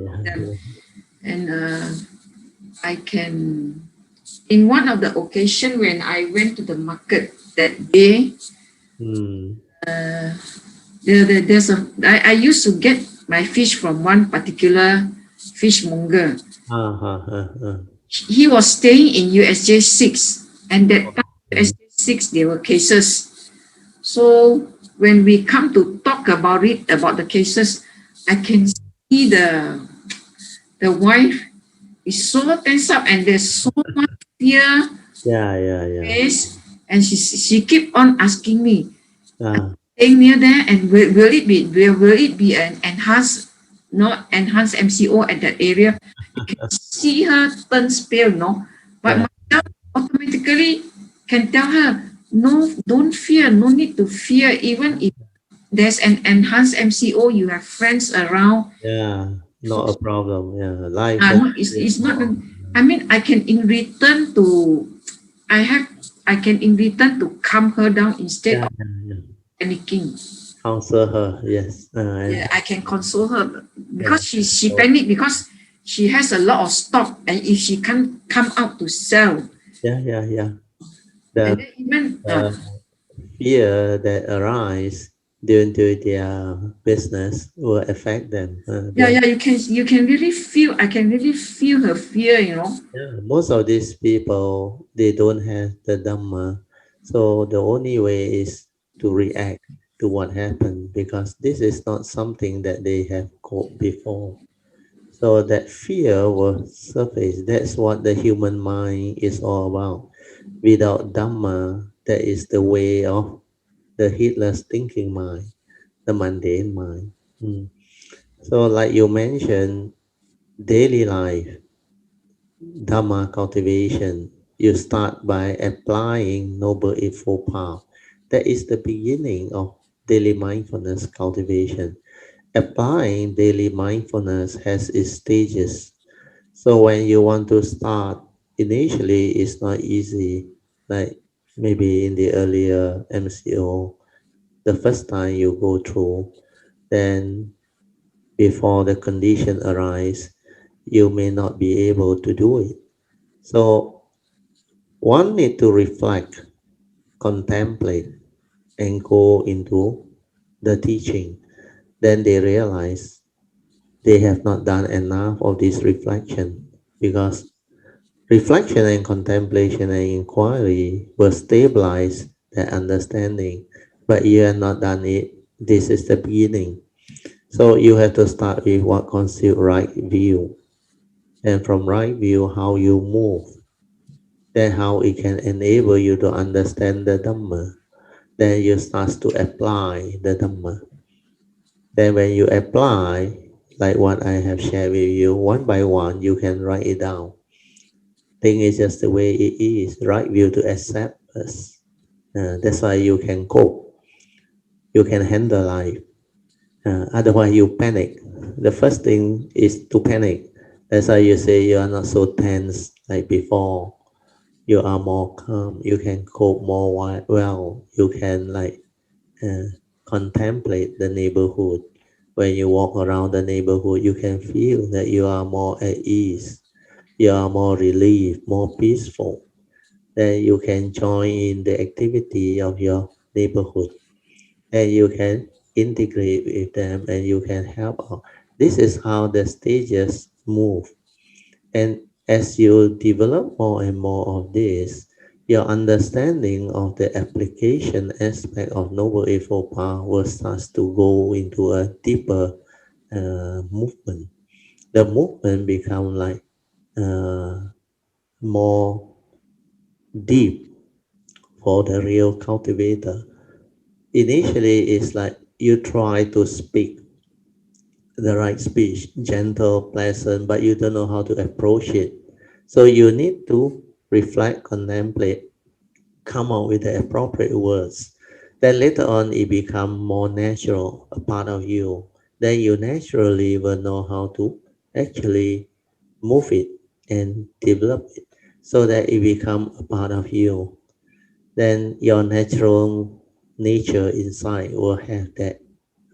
And I can in one of the occasion when I went to the market that day, Hmm. I used to get my fish from one particular fishmonger. Ah. He was staying in USJ 6, and that time Okay. USJ 6 there were cases. So when we come to talk about it, about the cases, I can see the wife is so tense up and there's so much fear Yeah. face, and she keep on asking me, Ah, staying near there, and will it be an enhanced not enhanced MCO at that area? I can see her turn pale, no, but yeah, myself automatically can tell her, no, don't fear, no need to fear, even if there's an enhanced MCO, you have friends around. yeah. So Not a problem. Yeah. Life no, over it's is not. more. I mean, I can in return to I have I can in return to calm her down instead of Yeah. panicking. Counsel her. Yes. And Yeah, I can console her yeah. because she So, panic because she has a lot of stock, and if she can't come out to sell, yeah. and The then even fear that arise due to their business will affect them. yeah, you can really feel I can really feel her fear. Yeah, most of these people they don't have the Dhamma, so the only way is to react to what happened because this is not something that they have caught before. So that fear will surface. That's what the human mind is all about. Without Dhamma, that is the way of the heedless thinking mind, the mundane mind. Mm. So, like you mentioned, daily life Dhamma cultivation, you start by applying Noble Eightfold Path. That is the beginning of daily mindfulness cultivation. Applying daily mindfulness has its stages. So when you want to start, initially it's not easy. Like maybe in the earlier MCO, the first time you go through, then before the condition arise, you may not be able to do it. So one need to reflect, contemplate, and go into the teaching. Then they realize they have not done enough of this reflection because reflection and contemplation and inquiry will stabilize their understanding, but you have not done it. This is the beginning. So you have to start with what constitutes right view, and from right view, how you move, then how it can enable you to understand the Dhamma. Then you start to apply the Dhamma. Then when you apply, like what I have shared with you, one by one, you can write it down. Thing is just the way it is, right view to accept us. That's why you can cope, you can handle life. Otherwise you panic. The first thing is to panic. That's why you say you are not so tense like before. You are more calm. You can cope more well. You can uh, contemplate the neighborhood. When you walk around the neighborhood, you can feel that you are more at ease. you are more relieved, more peaceful. Then you can join in the activity of your neighborhood, and you can integrate with them, and you can help out. This is how the stages move. And as you develop more and more of this, your understanding of the application aspect of Noble Eightfold Path will start to go into a deeper movement. The movement become like more deep for the real cultivator. Initially, it's like you try to speak the right speech, gentle, pleasant, but you don't know how to approach it. So you need to reflect, contemplate, come up with the appropriate words. Then later on, it become more natural, a part of you. Then you naturally will know how to actually move it and develop it so that it become a part of you. Then your natural nature inside will have that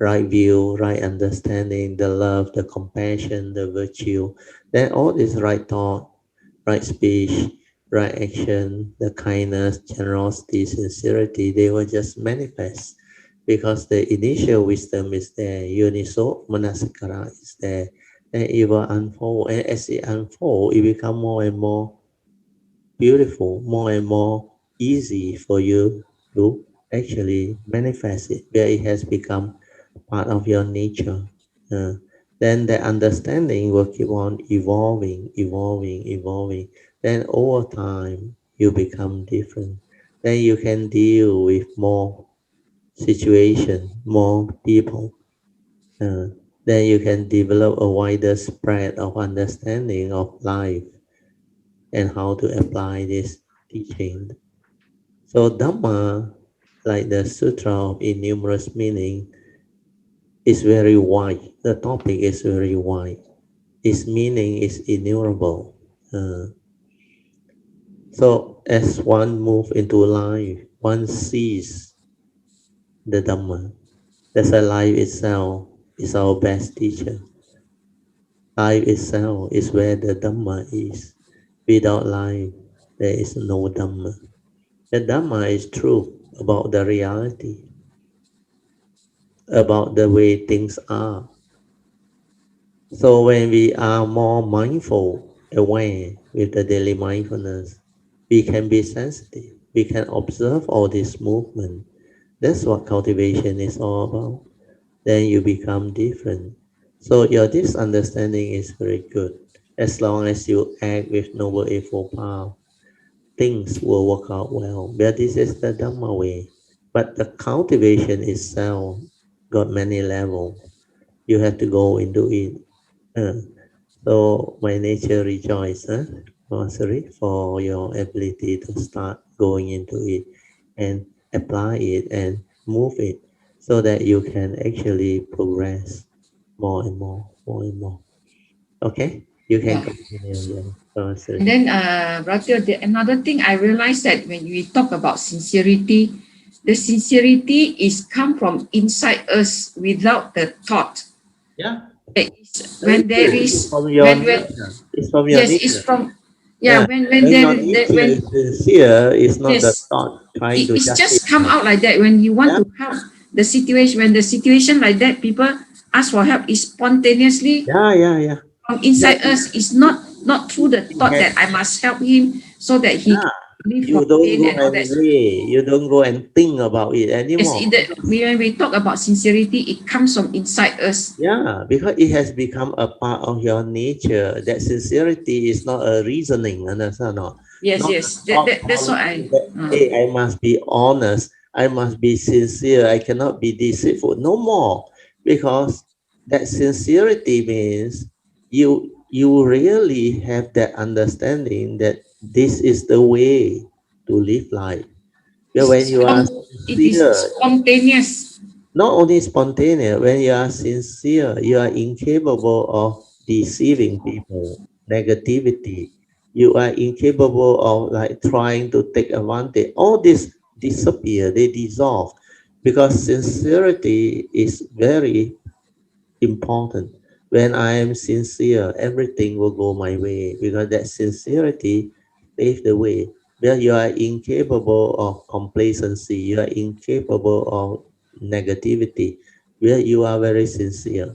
right view, right understanding, the love, the compassion, the virtue. Then all this right thought, right speech, right action, the kindness, generosity, sincerity, they will just manifest because the initial wisdom is there, uniso manasikara is there, and it will unfold. And as it unfolds, it becomes more and more beautiful, more and more easy for you to actually manifest it, where it has become part of your nature. Uh, then the understanding will keep on evolving, evolving, evolving. Then over time, you become different. Then you can deal with more situation, more people. Uh, then you can develop a wider spread of understanding of life and how to apply this teaching. So Dhamma, like the Sutra of Innumerous Meaning, is very wide. The topic is very wide. Its meaning is innumerable. Uh, so as one move into life, one sees the Dhamma. That's why life itself is our best teacher. Life itself is where the Dhamma is. Without life, there is no Dhamma. The Dhamma is truth about the reality, about the way things are. So when we are more mindful, aware with the daily mindfulness, we can be sensitive. We can observe all this movement. That's what cultivation is all about. Then you become different. So your this understanding is very good. As long as you act with Noble Eightfold Path, things will work out well. But this is the Dhamma way. But the cultivation itself got many levels. You have to go into it. Uh, so my nature rejoice, Masari, for your ability to start going into it and apply it and move it so that you can actually progress more and more, more and more. Okay, you can Yeah. continue. Yeah, And Masari. then, Ratio, another thing I realized that when we talk about sincerity, the sincerity is come from inside us without the thought. Yeah, very When there true. It's is from your nature. It's from your yes, it's nature. from yeah. Yeah, When when there your nature when is sincere, it's not the yes, thought trying to it's just come justify. out like that. When you want Yeah, to help the situation, when the situation like that, people ask for help is spontaneously yeah, yeah, yeah. from Yeah, inside us. It's not through the it thought has. that I must help him so that he Yeah, can relieve you from don't pain go and all that. and weigh, you don't go and think about it Yes, anymore. when we talk about sincerity, it comes from inside us. Yeah, because it has become a part of your nature. That sincerity is not a reasoning, understand or not? Yes, Not a yes. thought That's what policy that, uh, hey, I must be honest, I must be sincere, I cannot be deceitful. No more. Because that sincerity means you really have that understanding that this is the way to live life. But when you are it is sincere, spontaneous. not only spontaneous, when you are sincere, you are incapable of deceiving people, negativity. You are incapable of like trying to take advantage. All this disappear, they dissolve because sincerity is very important. When I am sincere, everything will go my way because that sincerity paves the way. Where you are incapable of complacency, you are incapable of negativity, where you are very sincere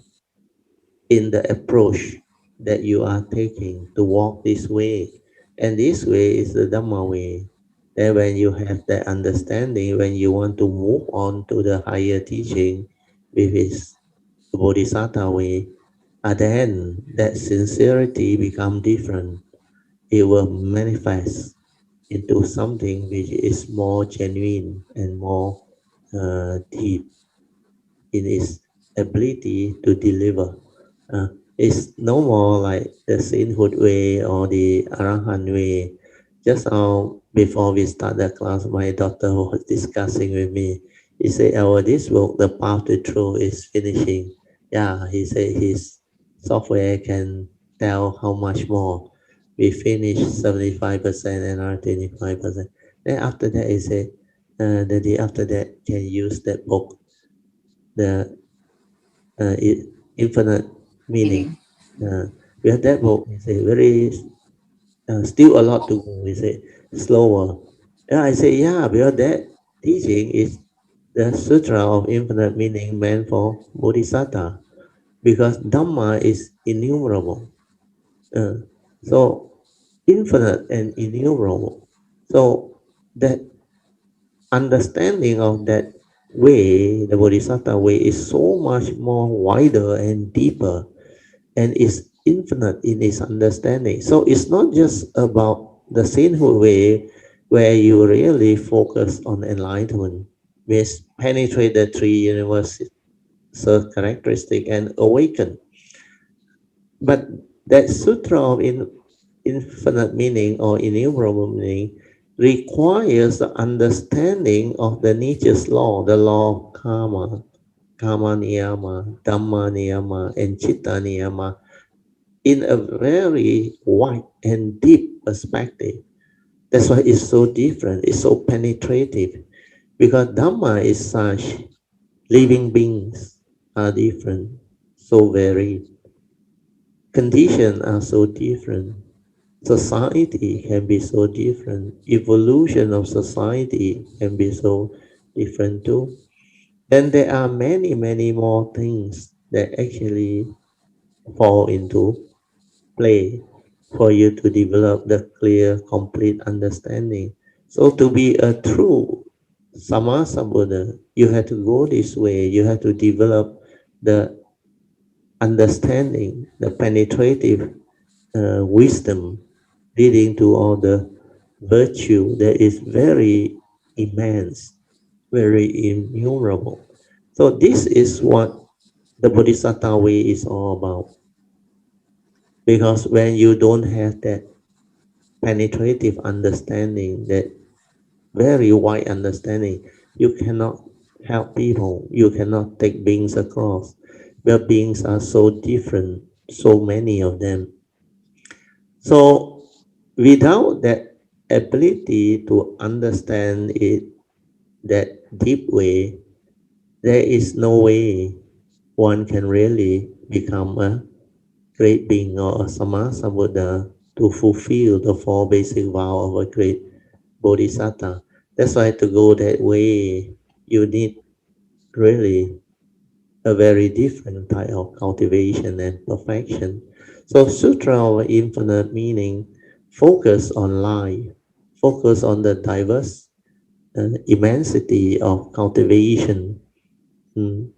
in the approach that you are taking to walk this way. And this way is the Dhamma way. Then when you have that understanding, when you want to move on to the higher teaching with his Bodhisattva way, then that sincerity become different. It will manifest into something which is more genuine and more deep in its ability to deliver. Uh, it's no more like the sainthood way or the arahant way. Just before we start the class, my daughter was discussing with me. He said, "Oh, this book, The Path to Truth, is finishing." Yeah, he said his software can tell how much more. We finished 75% and are 25%. Then after that, he said, the day after that, can use that book, the infinite meaning. Meaning. Uh, with that book, he say very still a lot to go. He say slower. Yeah, I say yeah, because that teaching is the sutra of infinite meaning meant for Bodhisattva because Dhamma is innumerable. Uh, so infinite and innumerable. So that understanding of that way, the Bodhisattva way, is so much more wider and deeper and is infinite in its understanding. So it's not just about the sainthood way where you really focus on enlightenment, which penetrate the three universal characteristic and awaken. But that sutra of infinite meaning or innumerable meaning requires the understanding of the nature's law, the law of karma, karma niyama, dhamma niyama, and chitta niyama in a very wide and deep perspective. That's why it's so different, it's so penetrative, because Dhamma is such, living beings are different, so varied, conditions are so different, society can be so different, evolution of society can be so different too. Then there are many, many more things that actually fall into play for you to develop the clear, complete understanding. So to be a true Sammasambuddha, you have to go this way. You have to develop the understanding, the penetrative wisdom leading to all the virtue that is very immense, very innumerable. So this is what the Bodhisattva way is all about. Because when you don't have that penetrative understanding, that very wide understanding, you cannot help people, you cannot take beings across, where beings are so different, so many of them. So without that ability to understand it that deep way, there is no way one can really become a great being or a Sammasambuddha to fulfill the four basic vows of a great Bodhisattva. That's why to go that way, you need really a very different type of cultivation and perfection. So Sutra of Infinite Meaning focus on life, focus on the diverse immensity of cultivation. Mm.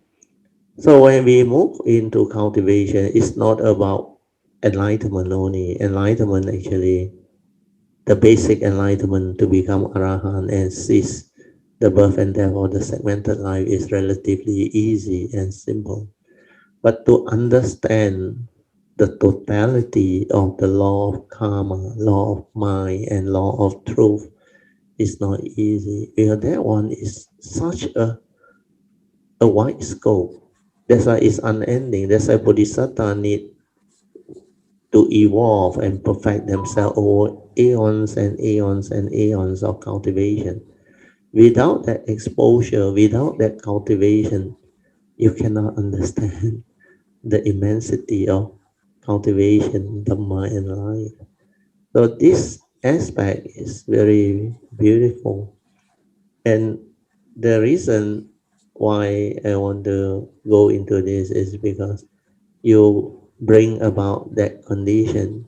So when we move into cultivation, it's not about enlightenment only. Enlightenment actually, the basic enlightenment to become arahant and cease the birth and death of the segmented life is relatively easy and simple. But to understand the totality of the law of karma, law of mind, and law of truth is not easy because that one is such a wide scope. That's why it's unending. That's why Bodhisattva need to evolve and perfect themselves over aeons and aeons and aeons of cultivation. Without that exposure, without that cultivation, you cannot understand the immensity of cultivation, Dhamma, and life. So this aspect is very beautiful. And the reason why I want to go into this is because you bring about that condition.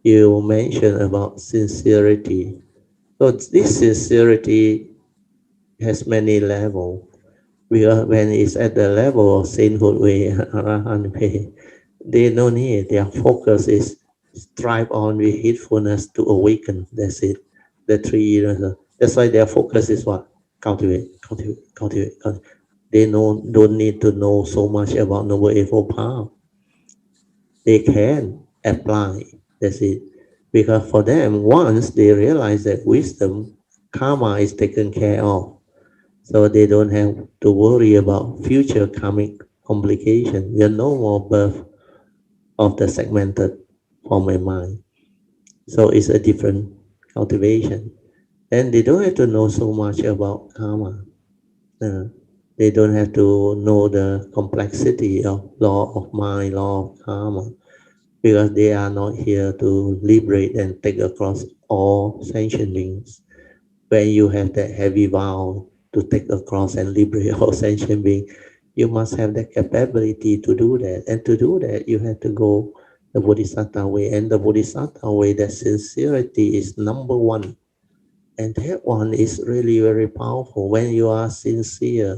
You mentioned about sincerity. So this sincerity has many levels. Because when it's at the level of sainthood way, Arahant way, they no need. Their focus is strive on with heedfulness to awaken. That's it. The three years. That's why their focus is what? Cultivate, cultivate, cultivate, cultivate. They don't need to know so much about noble eightfold path. They can apply. That's it. Because for them, once they realize that wisdom, karma is taken care of, so they don't have to worry about future karmic complication. We are no more birth of the segmented form and mind. So it's a different cultivation. And they don't have to know so much about karma. Uh, they don't have to know the complexity of law of mind, law of karma, because they are not here to liberate and take across all sentient beings. When you have that heavy vow to take across and liberate all sentient beings, you must have the capability to do that. And to do that, you have to go the Bodhisattva way. And the Bodhisattva way, that sincerity is number one. And that one is really very powerful. When you are sincere,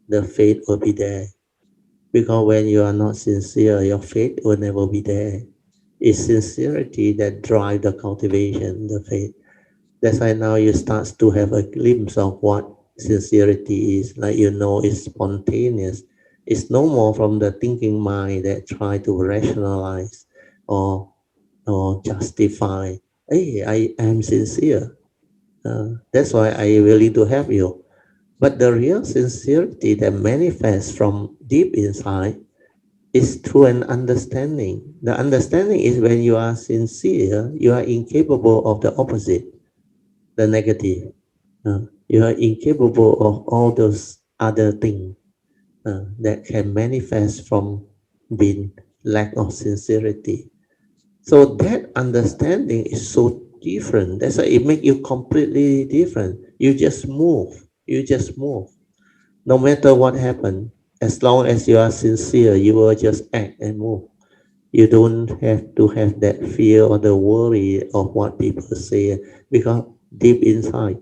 the faith will be there. Because when you are not sincere, your faith will never be there. It's sincerity that drives the cultivation, the faith. That's why now you start to have a glimpse of what sincerity is. Like it's spontaneous. It's no more from the thinking mind that try to rationalize or justify. Hey, I am sincere. That's why I willing to help you. But the real sincerity that manifests from deep inside is through an understanding. The understanding is when you are sincere, you are incapable of the opposite, the negative. You are incapable of all those other things that can manifest from being lack of sincerity. So that understanding is so different. That's why it makes you completely different. You just move. You just move. No matter what happened, as long as you are sincere, you will just act and move. You don't have to have that fear or the worry of what people say because deep inside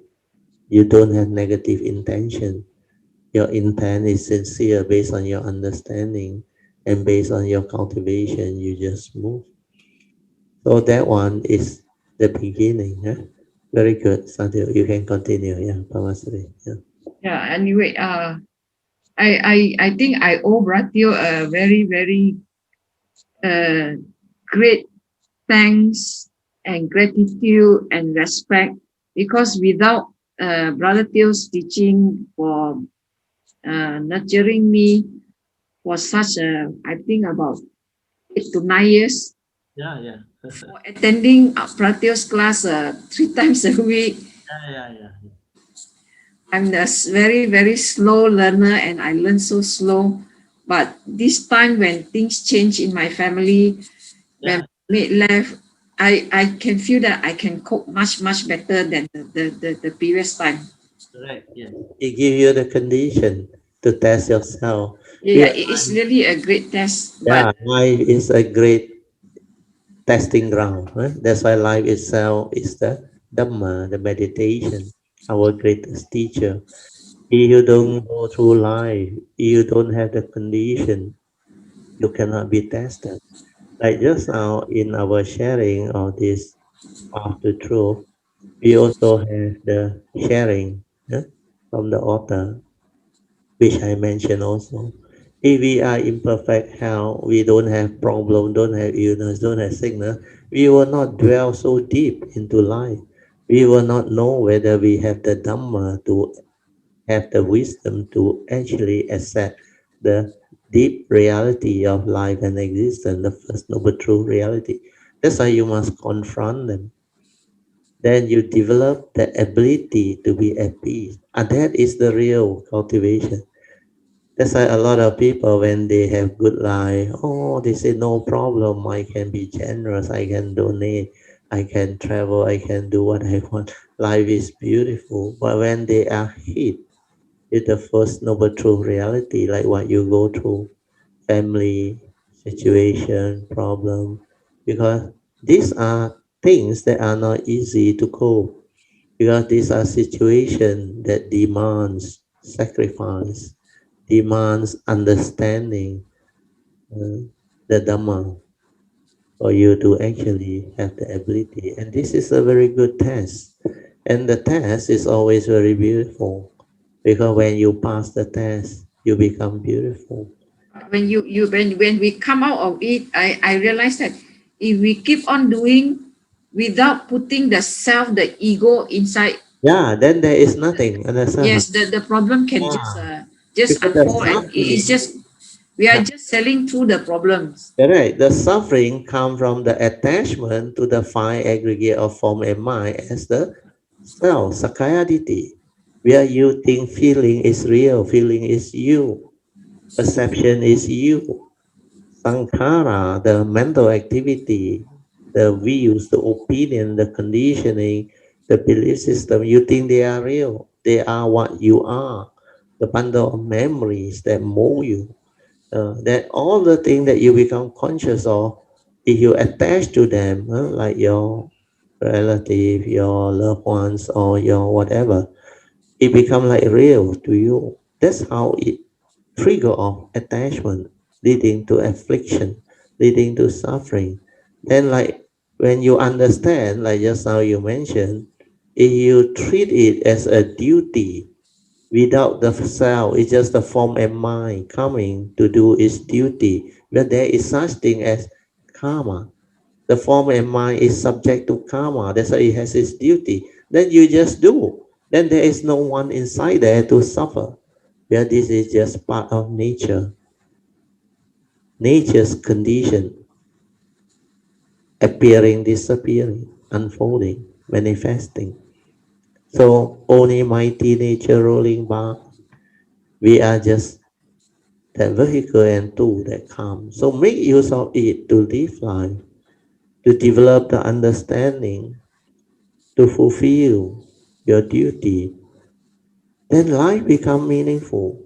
you don't have negative intention. Your intent is sincere based on your understanding and based on your cultivation, you just move. So that one is the beginning. Huh? Very good, Sadhu. You can continue. Yeah, Pamasri. Yeah. Yeah, anyway, I think I owe Bratio a very, very uh, great thanks and gratitude and respect, because without Brother Tio's teaching for nurturing me for such I think about 8 to 9 years, Yeah, yeah. for attending Brother Tio's class 3 times a week. Yeah, yeah, yeah. I'm a very, very slow learner and I learn so slow. But this time when things change in my family, when Yeah, maid left, I can feel that I can cope much, much better than the previous time. correct. Yes. It gives you the condition to test yourself. Yeah, Because it is really a great test. But yeah, life is a great testing ground. Huh? That's why life itself is the Dhamma, the meditation, our greatest teacher. If you don't go through life, you don't have the condition, you cannot be tested. Like just now in our sharing of this path to truth, we also have the sharing from the author, which I mentioned also. If we are in perfect health, we don't have problem, don't have illness, don't have sickness, we will not dwell so deep into life. We will not know whether we have the Dhamma to have the wisdom to actually accept the deep reality of life and existence, the first noble true reality. That's why you must confront them. Then you develop the ability to be at peace. And that is the real cultivation. That's why a lot of people, when they have good life, oh, they say no problem. I can be generous. I can donate. I can travel. I can do what I want. Life is beautiful. But when they are hit with the first noble truth reality, like what you go through, family situation, problem, because these are things that are not easy to cope, because these are situations that demands sacrifice, demands understanding the Dhamma for you to actually have the ability. And this is a very good test. And the test is always very beautiful, because when you pass the test, you become beautiful. When we come out of it, I realize that if we keep on doing without putting the self, the ego inside, Yeah, then there is nothing. Understand? yes, the problem can Yeah. just Because the unfold, and it's suffering, just we are just selling through the problems. correct. The suffering come from the attachment to the five aggregate of form and mind as the self, sakayaditi, where you think feeling is real, feeling is you, perception is you, sankhara, the mental activity, the views, the opinion, the conditioning, the belief system, you think they are real. They are what you are. The bundle of memories that mold you. That all the things that you become conscious of, if you attach to them, like your relative, your loved ones, or your whatever, it become like real to you. That's how it trigger of attachment, leading to affliction, leading to suffering. Then, like when you understand, like just now you mentioned, if you treat it as a duty, without the self, it's just the form and mind coming to do its duty. But there is such thing as karma. The form and mind is subject to karma. That's why it has its duty. Then you just do. Then there is no one inside there to suffer. Well, this is just part of nature. Nature's condition, appearing, disappearing, unfolding, manifesting. So only mighty nature rolling by. We are just that vehicle and tool that come. So make use of it to live life, to develop the understanding, to fulfill your duty. Then life become meaningful,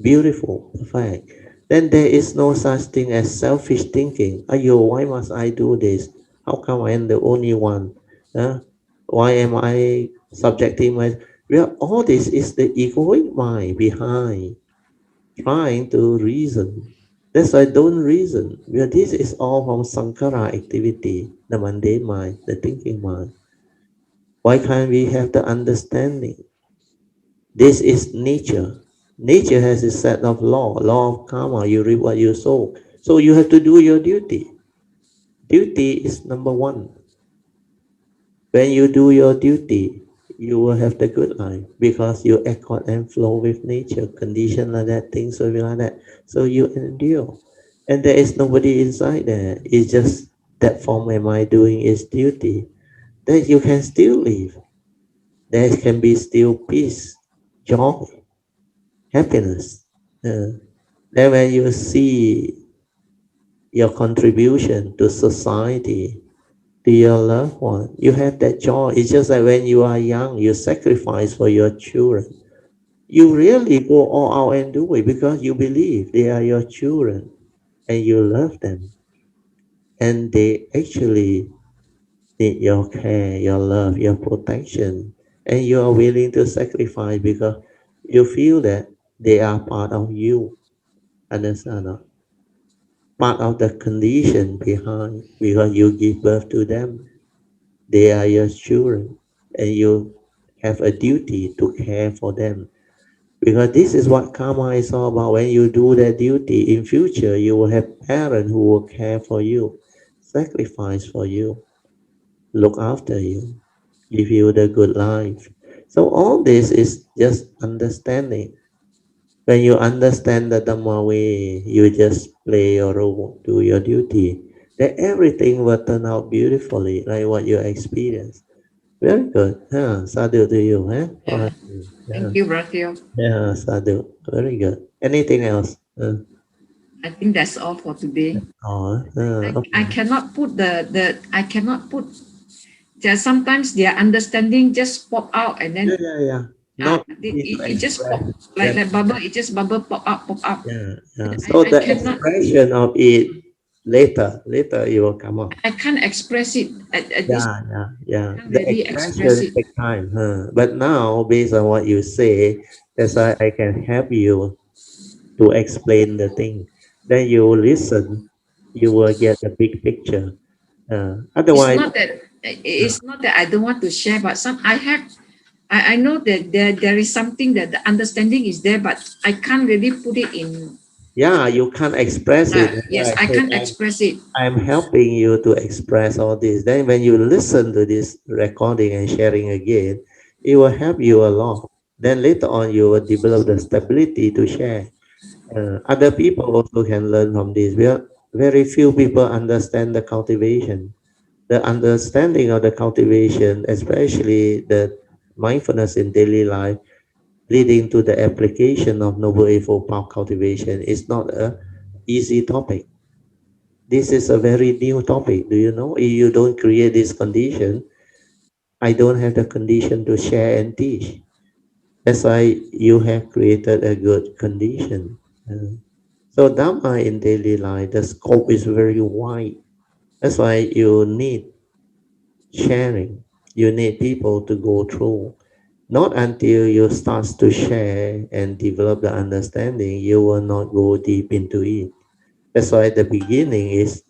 beautiful, perfect. Then there is no such thing as selfish thinking. Ayo, why must I do this? How come I am the only one? Huh? Why am I subjecting my... Well, all this is the egoic mind behind trying to reason. That's why don't reason. Well, this is all from Sankara activity, the mundane mind, the thinking mind. Why can't we have the understanding? This is nature. Nature has a set of law of karma. You reap what you sow. So you have to do your duty. Duty is number one. When you do your duty, you will have the good life because you accord and flow with nature. Condition like that, things will be like that. So you endure. And there is nobody inside there. It's just that form am I doing its duty. Then you can still live. There can be still peace, joy, happiness. Then when you see your contribution to society, to your loved one, you have that joy. It's just like when you are young, you sacrifice for your children. You really go all out and do it because you believe they are your children and you love them. And they actually need your care, your love, your protection. And you are willing to sacrifice because you feel that they are part of you. Understand? Part of the condition behind because you give birth to them. They are your children and you have a duty to care for them. Because this is what karma is all about. When you do that duty in future, you will have parents who will care for you, sacrifice for you, look after you, give you the good life. So all this is just understanding. When you understand the Dhamma way, you just play your role, do your duty. Then everything will turn out beautifully, like what you experience. Very good. Yeah, sadhu to you. Eh? Yeah. Yeah, Thank you, Bratio. yeah, sadhu. Very good. Anything else? I think that's all for today. I Okay. cannot put I cannot put. Just sometimes their understanding just pop out and then Yeah. Not easy to it just pop express. like That's that bubble. It just bubble pop up, pop up. yeah. And So I the cannot. expression of it later it will come up. I can't express it at this. Yeah. Can't The really express expression it. take time, huh? But now, based on what you say, that's why I can help you to explain the thing. Then you listen, you will get the big picture. It's Otherwise, not that I don't want to share, but I know that there is something that the understanding is there, but I can't really put it in. yeah, you can't express it. That's why Yes, I I say can't express it. I'm helping you to express all this. Then when you listen to this recording and sharing again, it will help you a lot. Then later on, you will develop the stability to share. Other people also can learn from this. Very few people understand the cultivation. The understanding of the cultivation, especially the mindfulness in daily life, leading to the application of Noble Eightfold Path cultivation is not a easy topic. This is a very new topic. Do you know? If you don't create this condition, I don't have the condition to share and teach. That's why you have created a good condition. So Dhamma in daily life, the scope is very wide. That's why you need sharing. You need people to go through. Not until you start to share and develop the understanding, you will not go deep into it. That's why the beginning is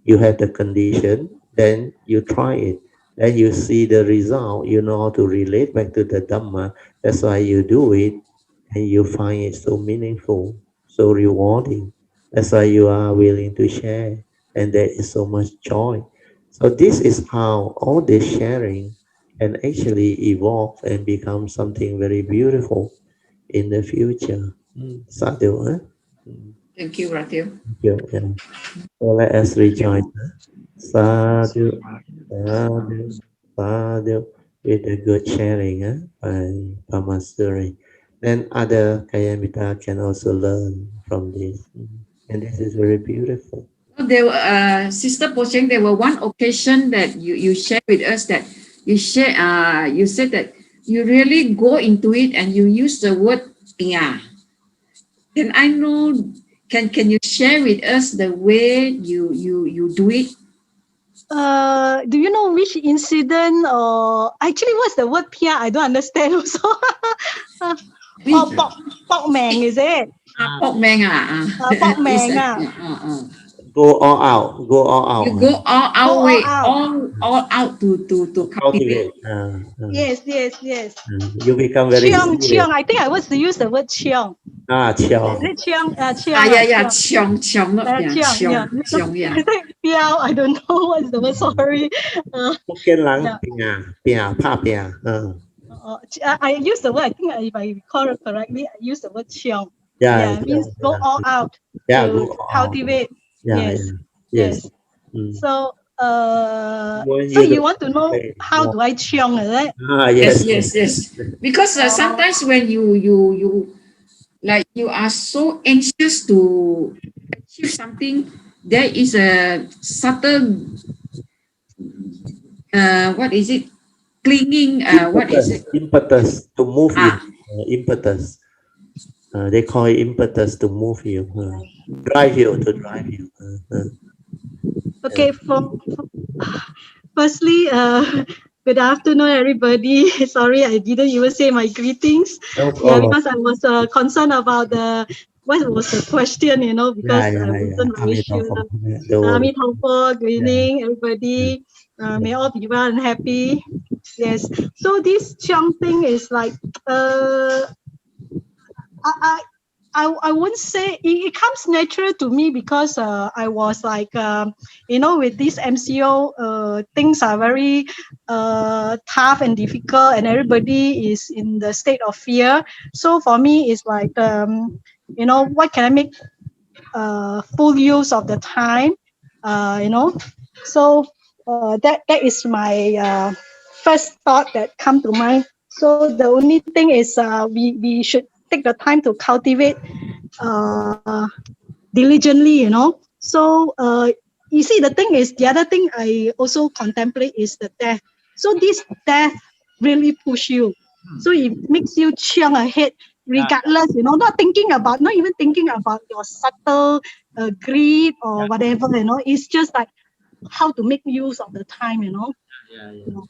you have the condition, then you try it, then you see the result, you know how to relate back to the Dhamma. That's why you do it, and you find it so meaningful, so rewarding. That's why you are willing to share, and there is so much joy. So this is how all this sharing can actually evolve and become something very beautiful in the future. Sadhu, huh? Thank you, Ratil. Thank you. Yeah. So let us rejoice. Sadhu, sadhu, sadhu, with the good sharing by Pamasuri. Then other Kayamita can also learn from this. And this is very beautiful. There were, Sister Pocheng, there were one occasion that you shared with us that you said that you really go into it and you use the word yeah. Then I know, can you share with us the way you do it? Do you know which incident or actually what's the word Pia? I don't understand also. Oh, pork mang, is it? Pork man Pork is mang. Go all out. Go all you out. go all Go our all way, out. all out to cultivate. Cultivate. Yes. You become very serious. Chiong. I think I was to use the word chiong. Is Chiong. it chiong? Chiong. Yeah, Chiong. chiong, not yeah, Chiong. Yeah. chiong, yeah. Is it piao? I don't know what's the word. Sorry. Hokkien lang, Yeah. pa pia. I use the word. I think if I recall it correctly, I use the word chiong. Yeah, Yeah, it means go all out go to all out. cultivate. Yeah, Yes. yes. Yes. Mm. So, Want so you to you want to know cultivate how more. do I chiong, is it? Yes, Yes. yes. Because Oh, sometimes when you like you are so anxious to achieve something, there is a subtle what is it? Clinging. What is it? Impetus to move you. Ah, Impetus. They call it impetus to move you. Drive you to drive you. okay. Firstly, good afternoon, everybody. Sorry, I didn't even say my greetings. No Yeah, problem. because I was concerned about what was the question, because I Yeah. wasn't very sure. Amitabha. Don't worry. Good Yeah. evening, everybody. May Yeah. all be well and happy. Yes. So this Chiang thing is like, I, I I wouldn't say it comes natural to me because I was like, with this MCO, things are very tough and difficult, and everybody is in the state of fear. So for me, it's like, what can I make full use of the time, So that is my first thought that come to mind. So the only thing is we should take the time to cultivate uh, diligently, So you see, the thing is, the other thing I also contemplate is the death. So this death really push you. So it makes you chiang ahead, regardless, not even thinking about your subtle greed or whatever, It's just like how to make use of the time, Yeah, You yeah. know.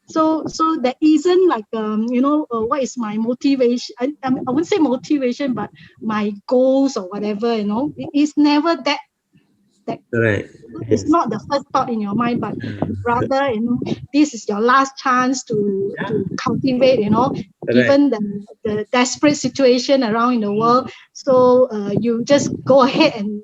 So there isn't like what is my motivation? I wouldn't say motivation, but my goals or whatever, It's never that Correct. it's Yes. not the first thought in your mind, but Yeah. rather, this is your last chance to cultivate, Correct. given the desperate situation around in the world. So you just go ahead and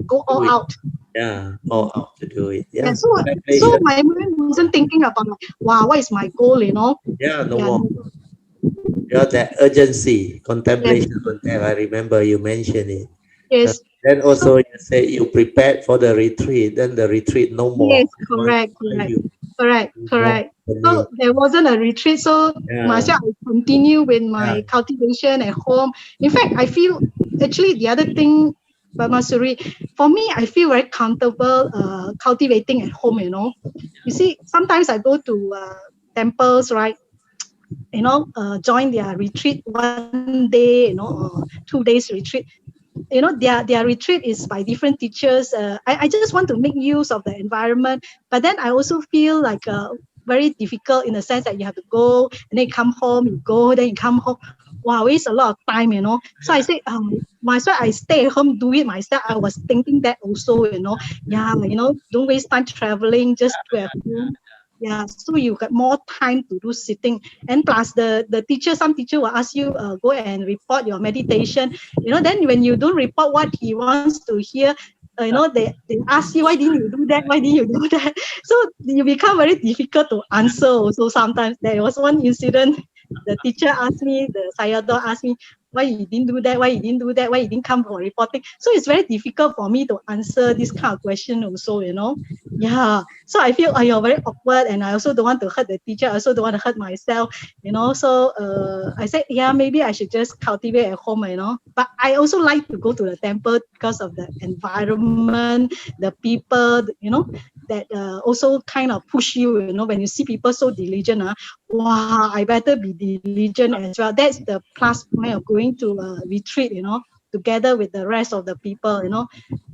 go all Do it. out. Yeah. All out to do it. Yeah. Yeah. So Contemplation. my mind wasn't thinking about like, wow, what is my goal, Yeah. No Yeah. more. Yeah, that urgency, Yes. contemplation on that. I remember you mentioned it. Uh, Yes. then So also you say you prepared for the retreat. Then the retreat no more. yes, I want to correct, find correct, you correct, more correct. happening. So there wasn't a retreat. So Yeah. myself, I continue with Yeah. my cultivation at home. In fact, I feel actually the other thing, Masuri, for me, I feel very comfortable cultivating at home. You see, sometimes I go to temples, right? Join their retreat one day, or 2 days retreat. Their retreat is by different teachers. I just want to make use of the environment, but then I also feel like very difficult in the sense that you have to go and then you come home, you go, then you come home. Wow, waste a lot of time. So I say, might as well I stay at home, do it myself. I was thinking that also. Yeah, don't waste time traveling, just do at home. Yeah, so you got more time to do sitting, and plus the teacher, some teacher will ask you go and report your meditation. Then when you don't report what he wants to hear, they ask you, why didn't you do that, why didn't you do that? So you become very difficult to answer also. Sometimes there was one incident, the teacher asked me, the sayadaw asked me, why you didn't do that, why you didn't do that, why you didn't come for reporting. So it's very difficult for me to answer this kind of question also. Yeah, so I feel you're very awkward, and I also don't want to hurt the teacher, I also don't want to hurt myself. So I said, yeah, maybe I should just cultivate at home. But I also like to go to the temple because of the environment, the people, that also kind of push you. When you see people so diligent, wow, I better be diligent as well. That's the plus point of going to a retreat. Together with the rest of the people.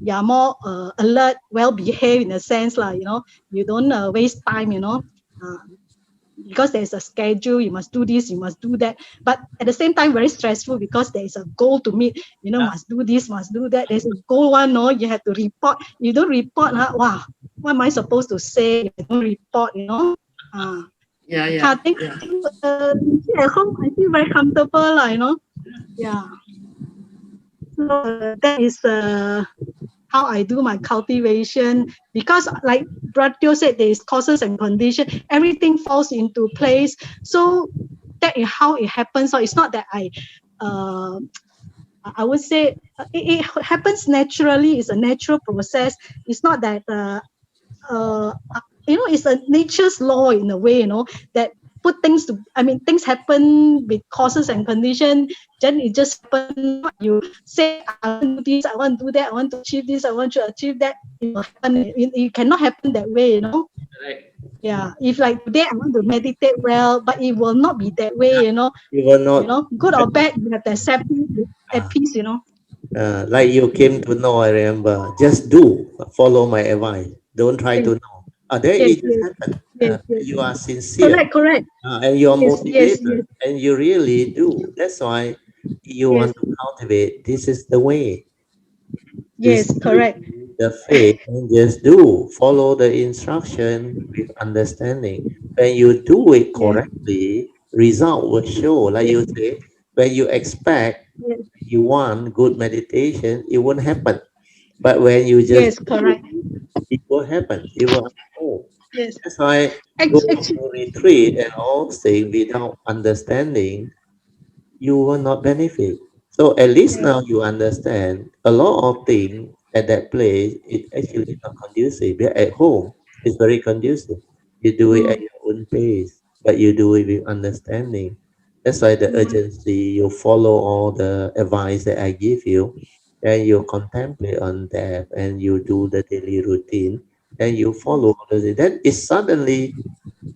You are more alert, well behaved in a sense, you don't waste time. Uh, because there's a schedule, you must do this, you must do that, but at the same time very stressful because there is a goal to meet, must do this, must do that. There's a goal one, no, you have to report. You don't report, wow, what am I supposed to say if I don't report? uh, Yeah, that yeah, kind of thing. yeah. So at home I feel very comfortable, yeah. So that is how I do my cultivation, because like Bratio said, there is causes and condition, everything falls into place. So that is how it happens. So it's not that uh, I would say it happens naturally. It's a natural process. It's not that uh, it's a nature's law in a way, that put things to, I mean, things happen with causes and condition, then it just happen. Not you say, I want to do this, I want to do that, I want to achieve this, I want to achieve that, it will happen. It cannot happen that way. Correct. Yeah, if like today I want to meditate well, but it will not be that way. You will not. Good or bad, you have to accept it at peace. Like you came to know, I remember, just do, follow my advice. Don't try Yes, to know. There yes, it just yes, happened. yes, yes. You are sincere, Correct, correct. and you are Yes, yes, motivated, yes, and you really do. That's why you yes, want to cultivate. This is the way to yes, see correct. the faith, and just do. Follow the instruction with understanding. When you do it Yes, correctly, result will show. Like yes, you say, when you expect, yes, you want good meditation, it won't happen. But when you just yes, do, correct. it will happen. It will unfold. Yes. That's why going Actually, to retreat and all things without understanding, you will not benefit. So at least yes. now you understand a lot of things at that place. It actually not conducive. But at home, it's very conducive. You do it at Mm, your own pace, but you do it with understanding. That's why the urgency, you follow all the advice that I give you, and you contemplate on that, and you do the daily routine, and you follow the then it suddenly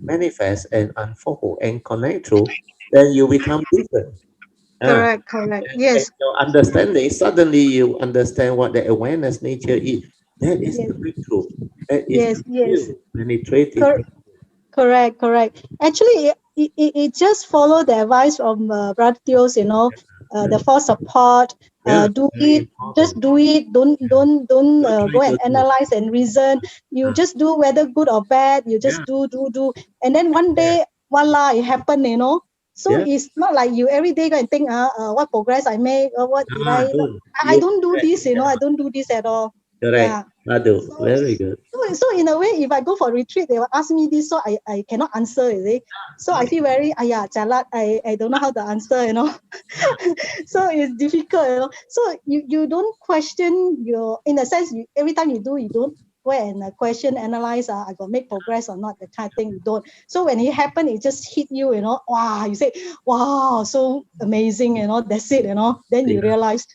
manifest and unfold and connect through, then you become different. Ah, Correct, correct. and Yes, your understanding, suddenly you understand what the awareness nature is. That is yes, the breakthrough. That is yes, the yes. real penetrative. Cor- Correct, correct. Actually, it just follow the advice from Brother Teos, the Yeah, for support, yeah, do very it, just important. do it. Don't Don't try go and to do. analyze and reason. You Ah, just do whether good or bad. You yeah, just do, and then one yeah, day, voila, it happened. So yeah. it's not like you every day go and think, what progress I make, or what did Ah, I. don't. I You don't do correct. this, Yeah, I don't do this at all. correct. Yeah. Adu, So, very good. so in a way, if I go for retreat, they will ask me this, so I cannot answer, you see. So I Mm, feel very, jalat, I don't know how to answer. So it's difficult. So you don't question in a sense, every time you don't go and question, analyze, I got make progress or not, that kind of thing, you don't. So when it happened, it just hit you, wow, you say, wow, so amazing, that's it. Then you yeah. realize,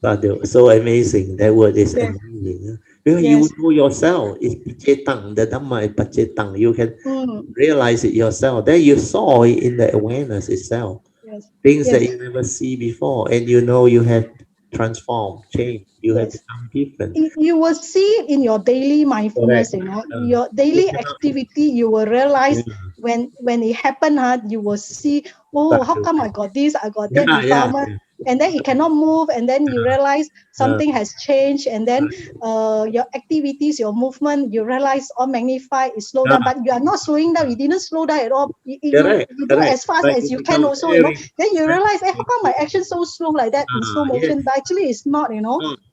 Adu, so amazing. That word is yes, amazing. Because you yes, know yourself. It's pacetang. The Dhamma is pacetang. You can mm, realize it yourself. Then you saw it in the awareness itself. yes, Things that yes. you never see before, and you know you have transformed, changed. You have Yes, become different. you will see it in your daily Correct. mindfulness, Uh, your you daily cannot. activity. You will realize Yeah. when it happened, you will see, oh, how Adu. come I got this, I got that Yeah, yeah, defilement, yeah. and then it cannot move, and then you realize Uh, something has changed, and then your activities, your movement, you realize all magnified, is slow down, uh, but you are not slowing down. You didn't slow down at all. correct, You do correct. as fast But as you you can become also. very, Then you very realize, how come my action so slow like that in slow yes. motion, but actually it's not.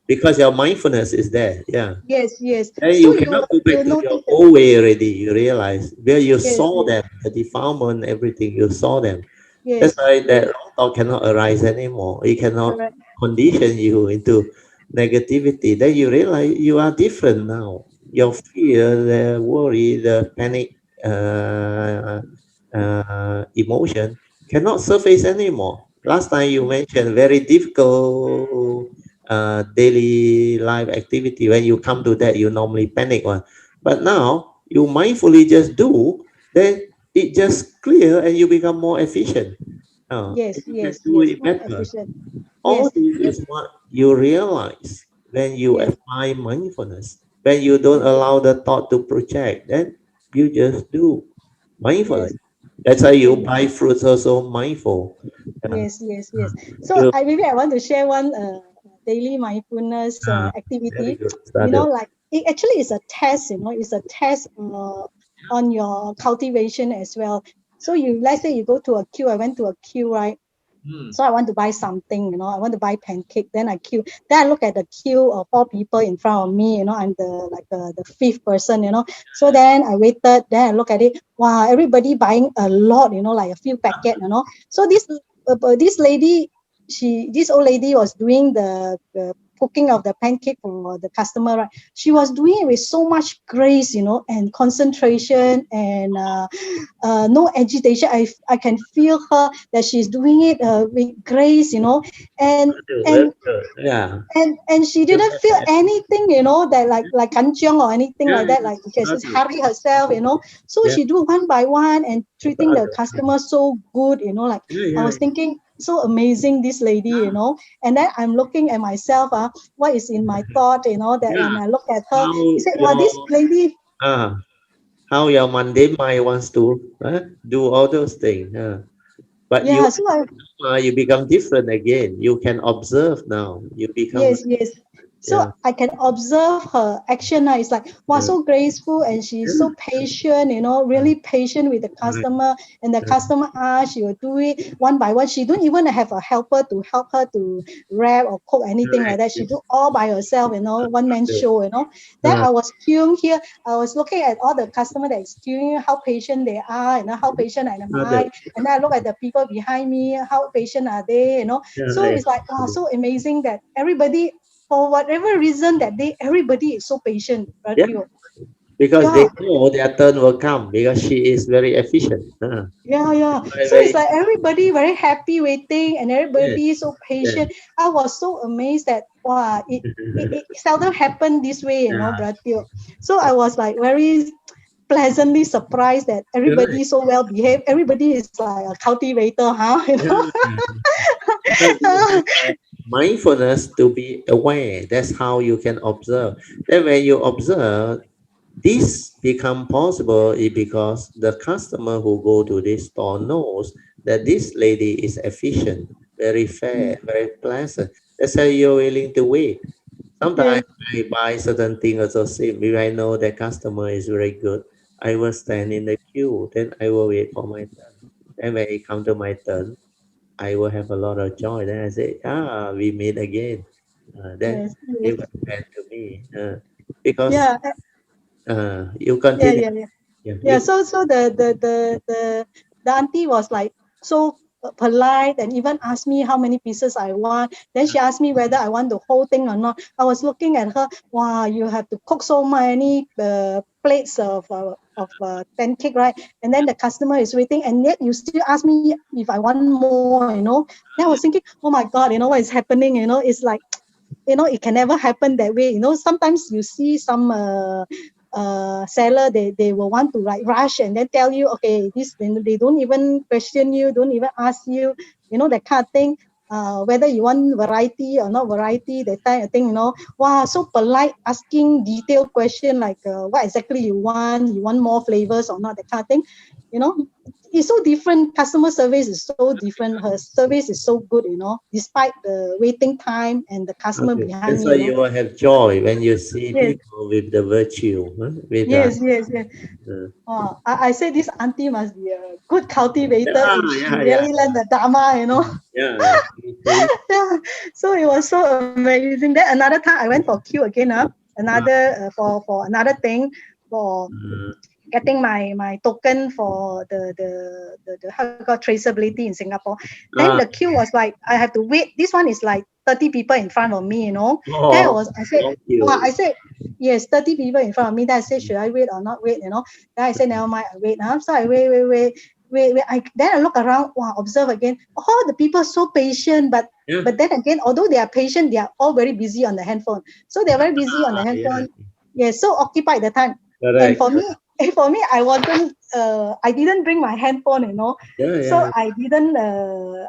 Because your mindfulness is there. Yeah. Yes, yes. And So you cannot go you back to your notice that. old way already. You realize where you Yes, saw yes, them, the defilement, everything. You saw them. That's yes, why that yes. wrong thought cannot arise anymore. It cannot Correct. condition you into negativity. Then you realize you are different now. Your fear, the worry, the panic, emotion cannot surface anymore. Last time you mentioned very difficult daily life activity. When you come to that, you normally panic one. But now you mindfully just do, then it just clear and you become more efficient. Yes, You can yes, do yes. it More better. efficient. All Yes, this you. is what you realize when you Yes, apply mindfulness. When you don't allow the thought to project, then you just do mindfully. yes, That's why you yes, buy fruits also mindful. Yeah. yes, yes, yes. So You, I want to share one daily mindfulness uh, very activity. good. Sadhu. Like it actually is a test. It's a test on your cultivation as well. So let's say you go to a queue. I went to a queue, right? Hmm. So I want to buy something, I want to buy pancake. Then I queue. Then I look at the queue of four people in front of me. I'm the fifth person. So then I waited. Then I look at it. Wow, everybody buying a lot. Like a few packet. So this lady, this old lady was doing the cooking of the pancake for the customer. Right, she was doing it with so much grace, and concentration and no agitation. I can feel her that she's doing it with grace, and Sadhu, very and good. Yeah. and she You didn't have feel that. anything, that like kanchiong or anything Yeah, like that, yeah. like she just Sadhu. hurry herself, so Yeah. she do one by one and treating the Sadhu. customer so good, like Yeah, I yeah. was thinking so amazing, this lady, and then I'm looking at myself, what is in my thought, that Yeah. when I look at her, How I said, wow, this your lady. ah how your mundane mind wants to do all those things. But Yeah, so you become different again. You can observe now. You become yes, yes. So yeah, I can observe her action now. It's like, wow, yeah, so graceful, and she's so patient, really patient with the right, customer. And the right, customer asks, she will do it one by one. She don't even have a helper to help her to wrap or cook anything like correct. that. She do Yes. all by herself, one man Good. show. Then Uh, I was queuing here. I was looking at all the customer that is queuing, how patient they are, how patient am Other. I. And then I look at the people behind me, how patient are they. Yeah, So it's like, wow, so amazing that everybody, for whatever reason that day, everybody is so patient, right? yeah, because they Yeah, know their turn will come because she is very efficient. yeah. So it's Very, like everybody very happy waiting and yes, everybody so yes. patient. I was so amazed that wow, it seldom happened this way, Yeah, Brother Teo. So I was like very pleasantly surprised that everybody correct. is so well behaved. Everybody is like a cultivator, huh? Yeah. Because you have mindfulness to be aware. That's how you can observe. Then when you observe, this become possible is because the customer who go to this store knows that this lady is efficient, very fair, very pleasant. That's why you're willing to wait. Sometimes Yes, I buy certain things also same. If I know the customer is very good, I will stand in the queue. Then I will wait for my turn. And when it come to my turn, I will have a lot of joy. Then I say, we meet again. Then yes, they yes. will stand to me because Yeah, you yeah, continue. yeah, yeah. Yeah, Yeah, you. so the auntie was like so polite and even asked me how many pieces I want. Then she asked me whether I want the whole thing or not. I was looking at her. Wow, you have to cook so many plates of pancake, right? And then the customer is waiting, and yet you still ask me if I want more. Then I was thinking, oh my God, what is happening? It's like it can never happen that way. Sometimes you see some seller, they will want to like rush and then tell you, okay, this, they don't even question you, don't even ask you, that kind of thing. Whether you want variety or not variety, that kind of thing. Wow, so polite, asking detailed question like what exactly you want more flavors or not, that kind of thing. you know it's so different. Customer service is so different. Her service is so good, despite the waiting time and the customer Okay. behind That's me. why you will have joy when you see Yes, people with the virtue, huh? With yes. uh, I say this auntie must be a good cultivator yeah, if she yeah, yeah, really learned the Dharma. yeah. See, Yeah. So it was so amazing. Then another time I went for queue again, for another thing, for uh, getting my token for the how called traceability in Singapore. Then the ah, queue was like I have to wait. This one is like 30 people in front of me. Then oh, I said, long wow, queue. I said, yes, 30 people in front of me. Then I said, should I wait or not wait? Then I said, never mind, I wait. So I wait. Then I look around, wow, observe again. All the people so patient, but Yeah, then again, although they are patient, they are all very busy on the handphone. So they're very busy on the yeah, handphone. Yes, so occupied the time. And correct. for me, I wasn't. I didn't bring my handphone. Yeah, So yeah, I didn't.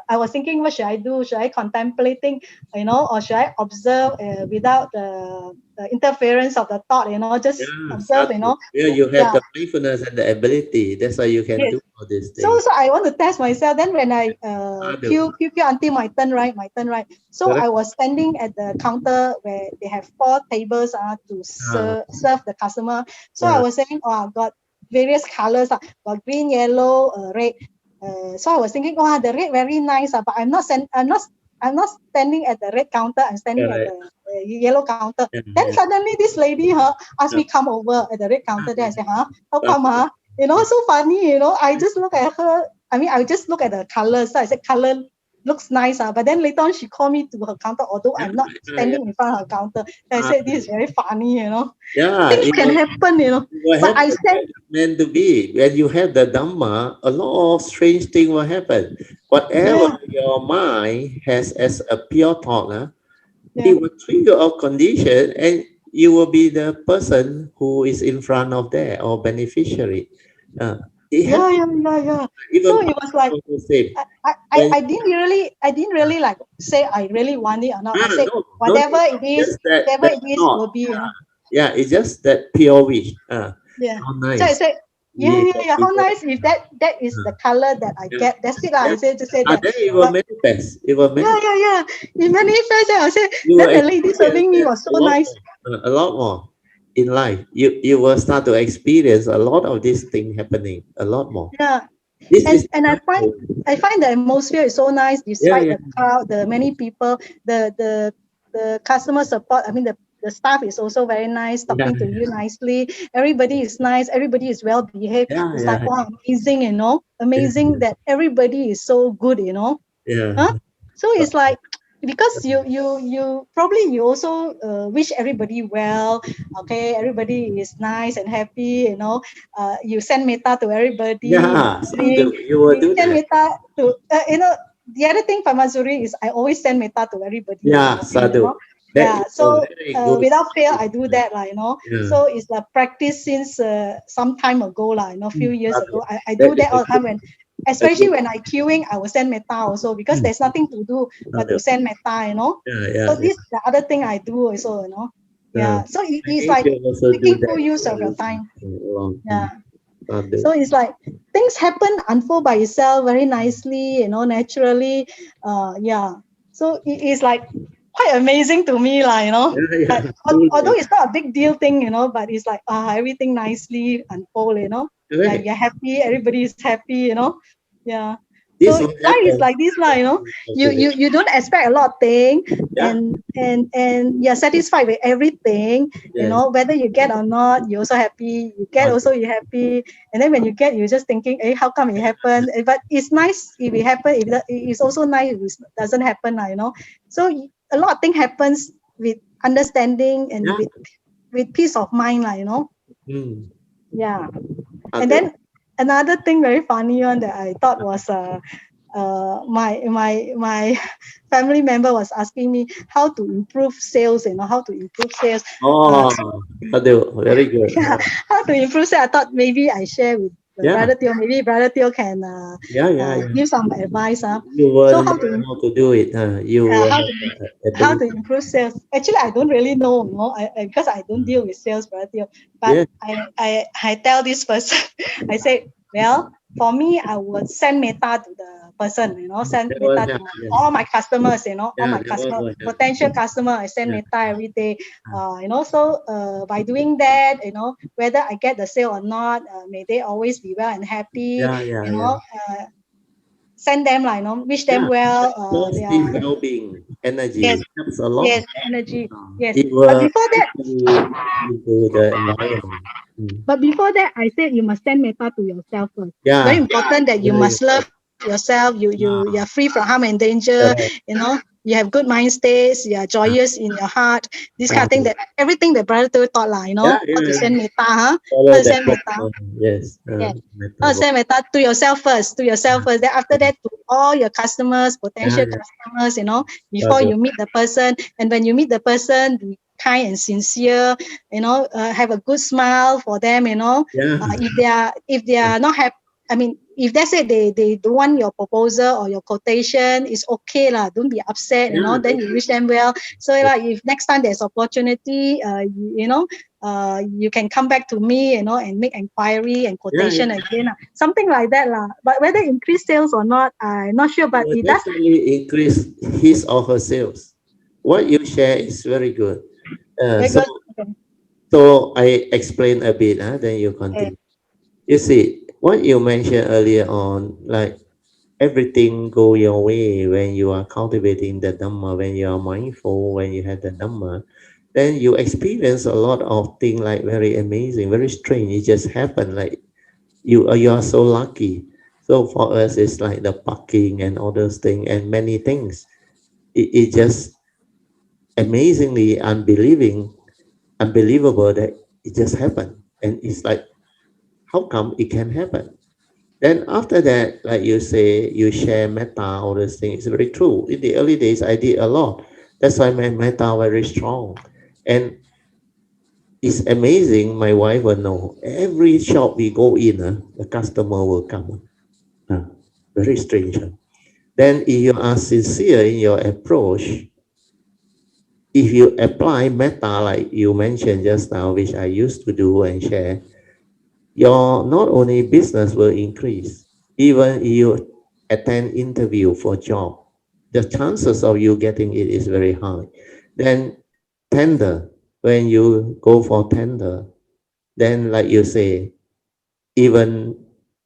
I was thinking, what should I do? Should I contemplating, or should I observe without the interference of the thought? Just yeah. observe. Yeah, you have Yeah. the mindfulness and the ability. That's why you can Yes. do all these So things. so I want to test myself. Then when I Adu, queue until my turn, right. So I correct. was standing at the counter where they have 4 tables to Ah, serve the customer. So I yeah, was saying, oh, got various colors, got green, yellow, red. So I was thinking, wow, the red very nice, but I'm not standing at the red counter. I'm standing at correct. the yellow counter. Yeah, Then yeah, suddenly this lady asked yeah. me come over at the red counter. Then I said, how Ah, come so funny, I just look at her. I mean, I just look at the color. So I said, color looks nice. But then later on, she called me to her counter, although yeah, I'm not yeah. standing in front of her counter. Then I Ah, said, this is very funny. yeah, Things can happen. it will But I happen. said, That's meant to be. When you have the Dhamma, a lot of strange things will happen. Whatever yeah, your mind has as a pure thought, yeah. it will trigger a condition and you will be the person who is in front of that or beneficiary. Uh, it Yeah, happens yeah, yeah, yeah. even So it was like also same. I When didn't really like say I really want it or not. I said no, no whatever need. it is, Just that whatever that it is thought. will be. Yeah, it's just that pure wish. Yeah. How So I nice. said, yeah, Yeah, yeah, that yeah. How people. nice if that is the color that I Yeah, get. That's it. I yeah. say to say that. Then it will But manifest. It will yeah, manifest. yeah, yeah. In many ways, I say You will then the lady experience serving me that was so a lot nice. more. A lot more in life. You will start to experience a lot of this thing happening. A lot more. Yeah. This And is and I find mindful. I find the atmosphere is so nice Yeah, despite yeah, the crowd, the many people, the customer support. I mean the staff is also very nice, yeah, talking to you nicely. Everybody is nice, everybody is well behaved. yeah, It's like yeah, wow, amazing yeah, that everybody is so good. yeah. Huh? So it's like because you probably you also wish everybody well. Okay, everybody is nice and happy. You send metta to everybody in the Yeah, so morning. you will You do send that. metta to the other thing, Pamasuri, is I always send metta to everybody in the Yeah, morning. sadhu. That Yeah. is a So very good. without fail, I do that, Yeah, So it's a practice since some time ago, few years sadhu. ago. I That do is that all the time a especially good when I queuing, I will send metta also because there's nothing to do but sadhu. to send metta. Yeah, So yeah, this the other thing I do also. yeah. Yeah. So I it's need like to also do making that full use for of your time. a long Yeah. sadhu. So it's like things happen, unfold by itself very nicely, naturally. Yeah. So it is like quite amazing to me, Yeah, But yeah, truly. although it's not a big deal thing, but it's like everything nicely unfold. Yeah, Correct. you're happy, everybody is happy. Yeah. So This will life is happen. like this, You Cultivate. you you don't expect a lot of things, Yeah, and you're satisfied with everything. yes. Whether you get or not, you're also happy. You get Sadhu. also, you're happy. And then when you get, you're just thinking, hey, how come it happened? But it's nice if it happen. It's also nice if it doesn't happen, So a lot of things happens with understanding and Yeah. with peace of mind, Mm. Yeah. And Sadhu. then another thing very funny one that I thought was my family member was asking me how to improve sales, how to improve sales. Oh, sadhu. Very good. Yeah, how to improve sales. I thought maybe I share with Yeah, Brother Teo. Maybe Brother Teo can yeah, yeah, yeah. give some advice. You will So know how to do it. You uh, will how have to the how to ability. improve sales. Actually, I don't really know, because I don't deal with sales, Brother Teo. But Yeah, I tell this person, I say, well, for me, I would send metta to the person, send that will metta to help. Yes. all my customers, all Yeah, my that customer, will help. potential customer, I send Yeah. metta every day. So by doing that, whether I get the sale or not, may they always be well and happy, Yeah, yeah, you yeah. know, send them wish them Yeah. well. They Positive are well-being yes, energy helps a lot. yes, energy, yes. It But will before that, into the environment. Mm. I said you must send metta to yourself first. Very Yeah, important that you very must love important. yourself. You're Ah, free from harm and danger. correct. You have good mind states. You are Ah, joyous in your heart. This kind of thing. sadhu. That everything that Brother Teo taught Yeah, how yeah, to yeah. send metta, huh? How Follow to that send metta. pattern. Yes. Yeah. Meta work. Send metta to yourself first. To yourself first. Then after that, to all your customers, Yeah, potential yeah. customers. Before Sadhu. you meet the person, and when you meet the person, be kind and sincere. Have a good smile for them. Yeah. If they are not happy. I mean, if they say they don't want your proposal or your quotation, it's okay lah. Don't be upset. Yeah. Then you wish them well. So like, if next time there's opportunity, you can come back to me, and make inquiry and Yeah, yeah. quotation again, something like that lah. But whether increase sales or not, I'm not sure. It But will it does. definitely increase his or her sales. What you share is very good. Uh, so, Because okay, so I explain a bit, then you continue. You see, what you mentioned earlier on, like everything go your way when you are cultivating the Dhamma, when you are mindful, when you have the Dhamma, then you experience a lot of things like very amazing, very strange. It just happened. Like you are so lucky. So for us, it's like the parking and all those things and many things. It just amazingly unbelievable that it just happened. And it's like, how come it can happen? Then after that, like you say, you share metta, all those things. It's very true. In the early days, I did a lot. That's why my metta very strong. And it's amazing. My wife will know. Every shop we go in, the customer will come. Very strange. Then if you are sincere in your approach, if you apply metta like you mentioned just now, which I used to do and share, your not only business will increase, even if you attend interview for job, the chances of you getting it is very high. Then tender, when you go for tender, then like you say, even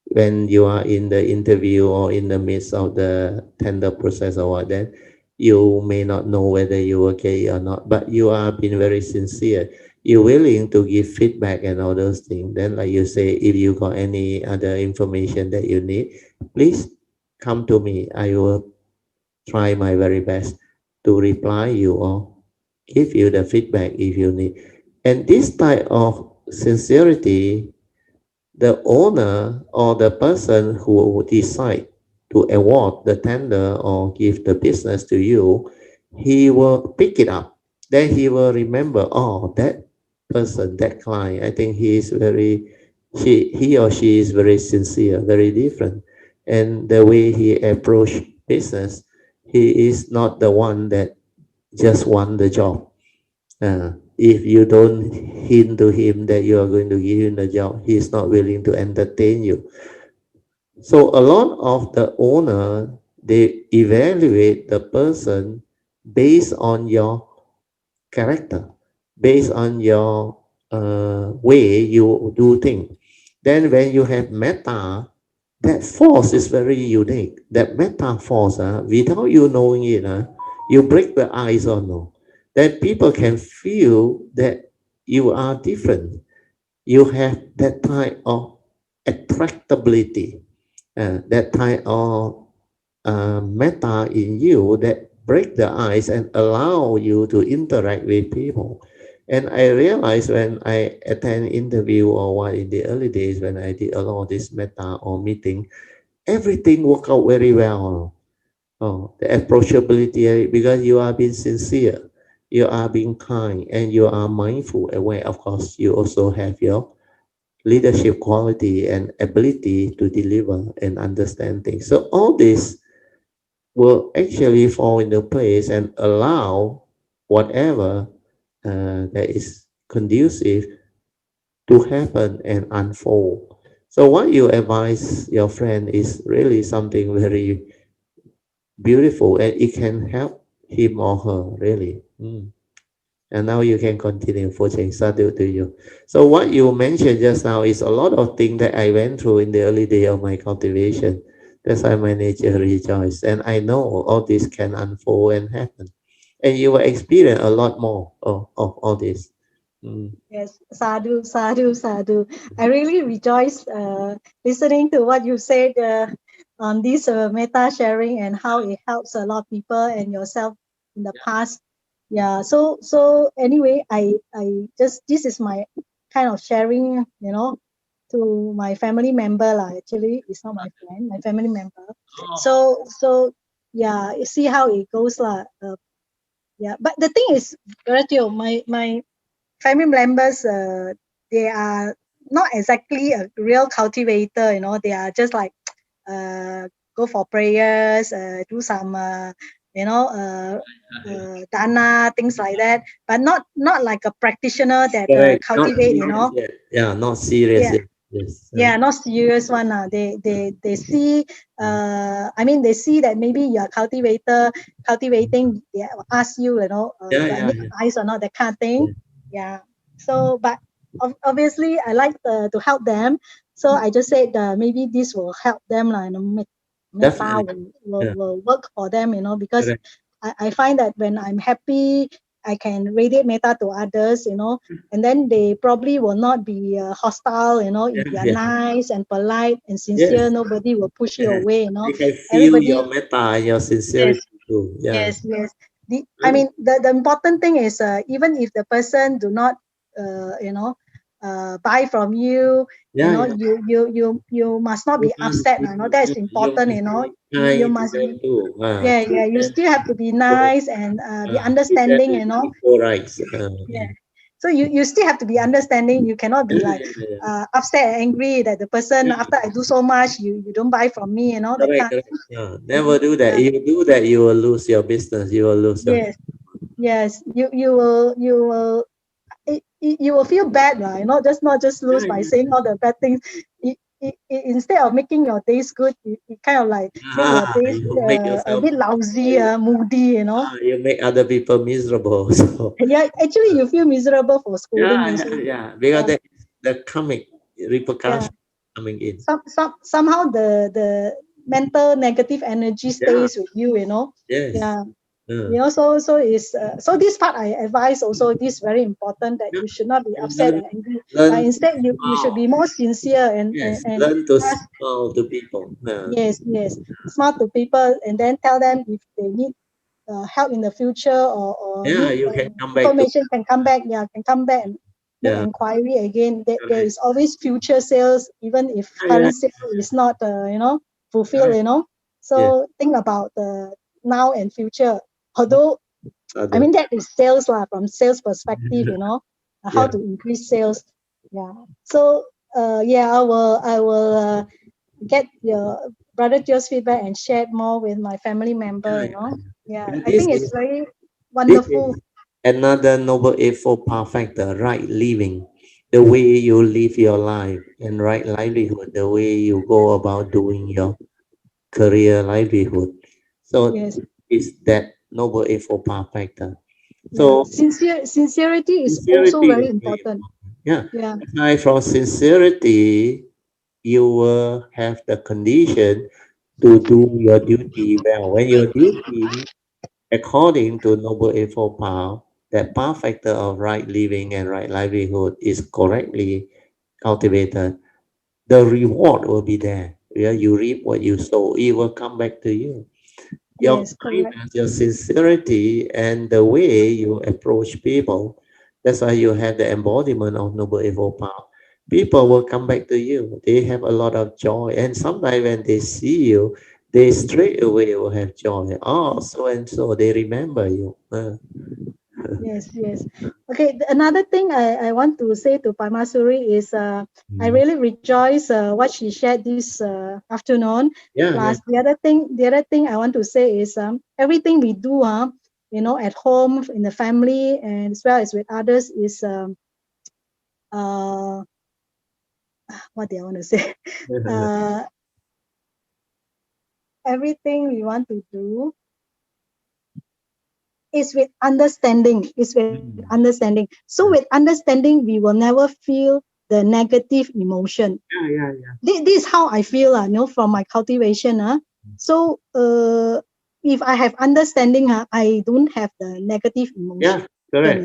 when you are in the interview or in the midst of the tender process or what, then you may not know whether you will get it or not, but you are being very sincere. You're willing to give feedback and all those things. Then, like you say, if you got any other information that you need, please come to me. I will try my very best to reply you or give you the feedback if you need. And this type of sincerity, the owner or the person who decide to award the tender or give the business to you, he will pick it up. Then he will remember, oh, that person, that client, I think he or she is very sincere, very different. And the way he approach business, he is not the one that just won the job. If you don't hint to him that you are going to give him the job, he is not willing to entertain you. So a lot of the owner, they evaluate the person based on your character, based on your way you do things. Then when you have metta, that force is very unique. That metta force, without you knowing it, you break the ice or no. Then people can feel that you are different. You have that type of attractability, that type of metta in you that break the ice and allow you to interact with people. And I realized when I attend interview or what in the early days when I did a lot of this metta or meeting, everything worked out very well. Oh, the approachability because you are being sincere, you are being kind, and you are mindful, aware. Of course, you also have your leadership quality and ability to deliver and understand things. So all this will actually fall into place and allow whatever that is conducive to happen and unfold. So what you advise your friend is really something very beautiful and it can help him or her really. And now you can continue, Fucheng. Sadhu to you. So what you mentioned just now is a lot of things that I went through in the early day of my cultivation. That's why my nature rejoiced. And I know all this can unfold and happen. And you will experience a lot more of all this. Yes, sadhu, sadhu, sadhu. I really rejoice listening to what you said on this meta sharing and how it helps a lot of people and yourself in the past. Yeah. So anyway, I just this is my kind of sharing, to my family member lah. Actually, it's not my friend, my family member. So yeah, you see how it goes lah. Yeah. But the thing is, Ratio, my family members, they are not exactly a real cultivator, they are just like go for prayers, do some dana, things like that, but not like a practitioner that Correct. Not cultivate, serious yet. Yeah, not serious yeah. yet. Yes. Yeah, not serious one. They see, I mean, they see that maybe you are cultivating, they ask you, Yeah, you got yeah, any yeah. advice or not, that kind of thing. Yeah. Yeah. So, but obviously, I like to help them. So I just said maybe this will help them, metta Definitely. Yeah. will work for them, because Correct. I find that when I'm happy, I can radiate metta to others, and then they probably will not be hostile, Yeah, if you are yeah. nice and polite and Yes. sincere, nobody will push you away, They can feel everybody. your metta and your Yes, sincerity too. Yeah. yes. I mean, the important thing is, even if the person do not buy from you, Yeah, yeah. you must not You be must upset. be, That's you important. must be You kind to must them be, too. yeah, Treat you them, still have to be so, nice and be treat them understanding. with equal rights. Yeah. So you still have to be understanding. You cannot be Yeah, like yeah, yeah. upset and angry that the person, Yeah. after I do so much, you don't buy from me, that Correct, kind correct. of Yeah. thing. Never do that. Yeah. If you do that, you will lose your business. You will lose your. Yes. Yes. You will you will feel bad, right? Not just Yeah, lose by yeah. saying all the bad things. Instead of making your days good, it kind of like make your days You make a yourself. bit lousy, moody. You make other people miserable. So Yeah, actually you feel miserable for scolding yeah, yeah, also. yeah. Because Yeah, that is the karmic yeah. repercussion coming in. Somehow the mental negative energy Yeah. stays with you. Yes. Yeah. Uh, So this part I advise also, this very important, that yeah. you should not be And upset and angry, but learn to instead you should smile. be more sincere Yes. and Learn to ask. smile to people. Yes, smart to people, and then tell them if they need help in the future, or Yeah, need you can come back to, information, can come back. Yeah, can come back and make yeah, inquiry again. There correct. is always future sales, even if Yeah, yeah, current sale is not fulfilled. correct. Yeah. So think about the now and future. Although I Other. mean that is sales lah, from sales perspective, how Yeah. to increase sales. Yeah. So yeah, I will get your brother Joe's feedback and share it more with my family member. Yeah, yeah. Yeah, And I think it's very this wonderful. is another noble eightfold path factor, right living. The way you live your life, and right livelihood, the way you go about doing your career livelihood. So Yes. it's that noble eightfold path factor. Yeah. So Sincerity is also sincerity very is very important. important. Yeah. Yeah. Aside from sincerity, you will have the condition to do your duty well. When your duty, according to Noble Eightfold Path, that path factor of right living and right livelihood is correctly cultivated, the reward will be there. Yeah, you reap what you sow, it will come back to you. Your Yes. Correct. kindness, your sincerity, and the way you approach people, that's why you have the embodiment of Noble Eightfold Path. People will come back to you. They have a lot of joy. And sometimes when they see you, they straight away will have joy. Oh, so and so, they remember you. Yes, yes. Okay, another thing I want to say to Pamasuri is I Mm. really rejoice what she shared this afternoon. Yeah, yeah. Plus the other thing I want to say is everything we do at home, in the family, and as well as with others is uh what do I want to say? Uh Everything we want to do is with understanding, Mm. so with understanding we will never feel the negative emotion. Yeah, yeah, yeah. This is how I feel, from my cultivation. So if I have understanding, I don't have the negative emotion. Yeah, correct.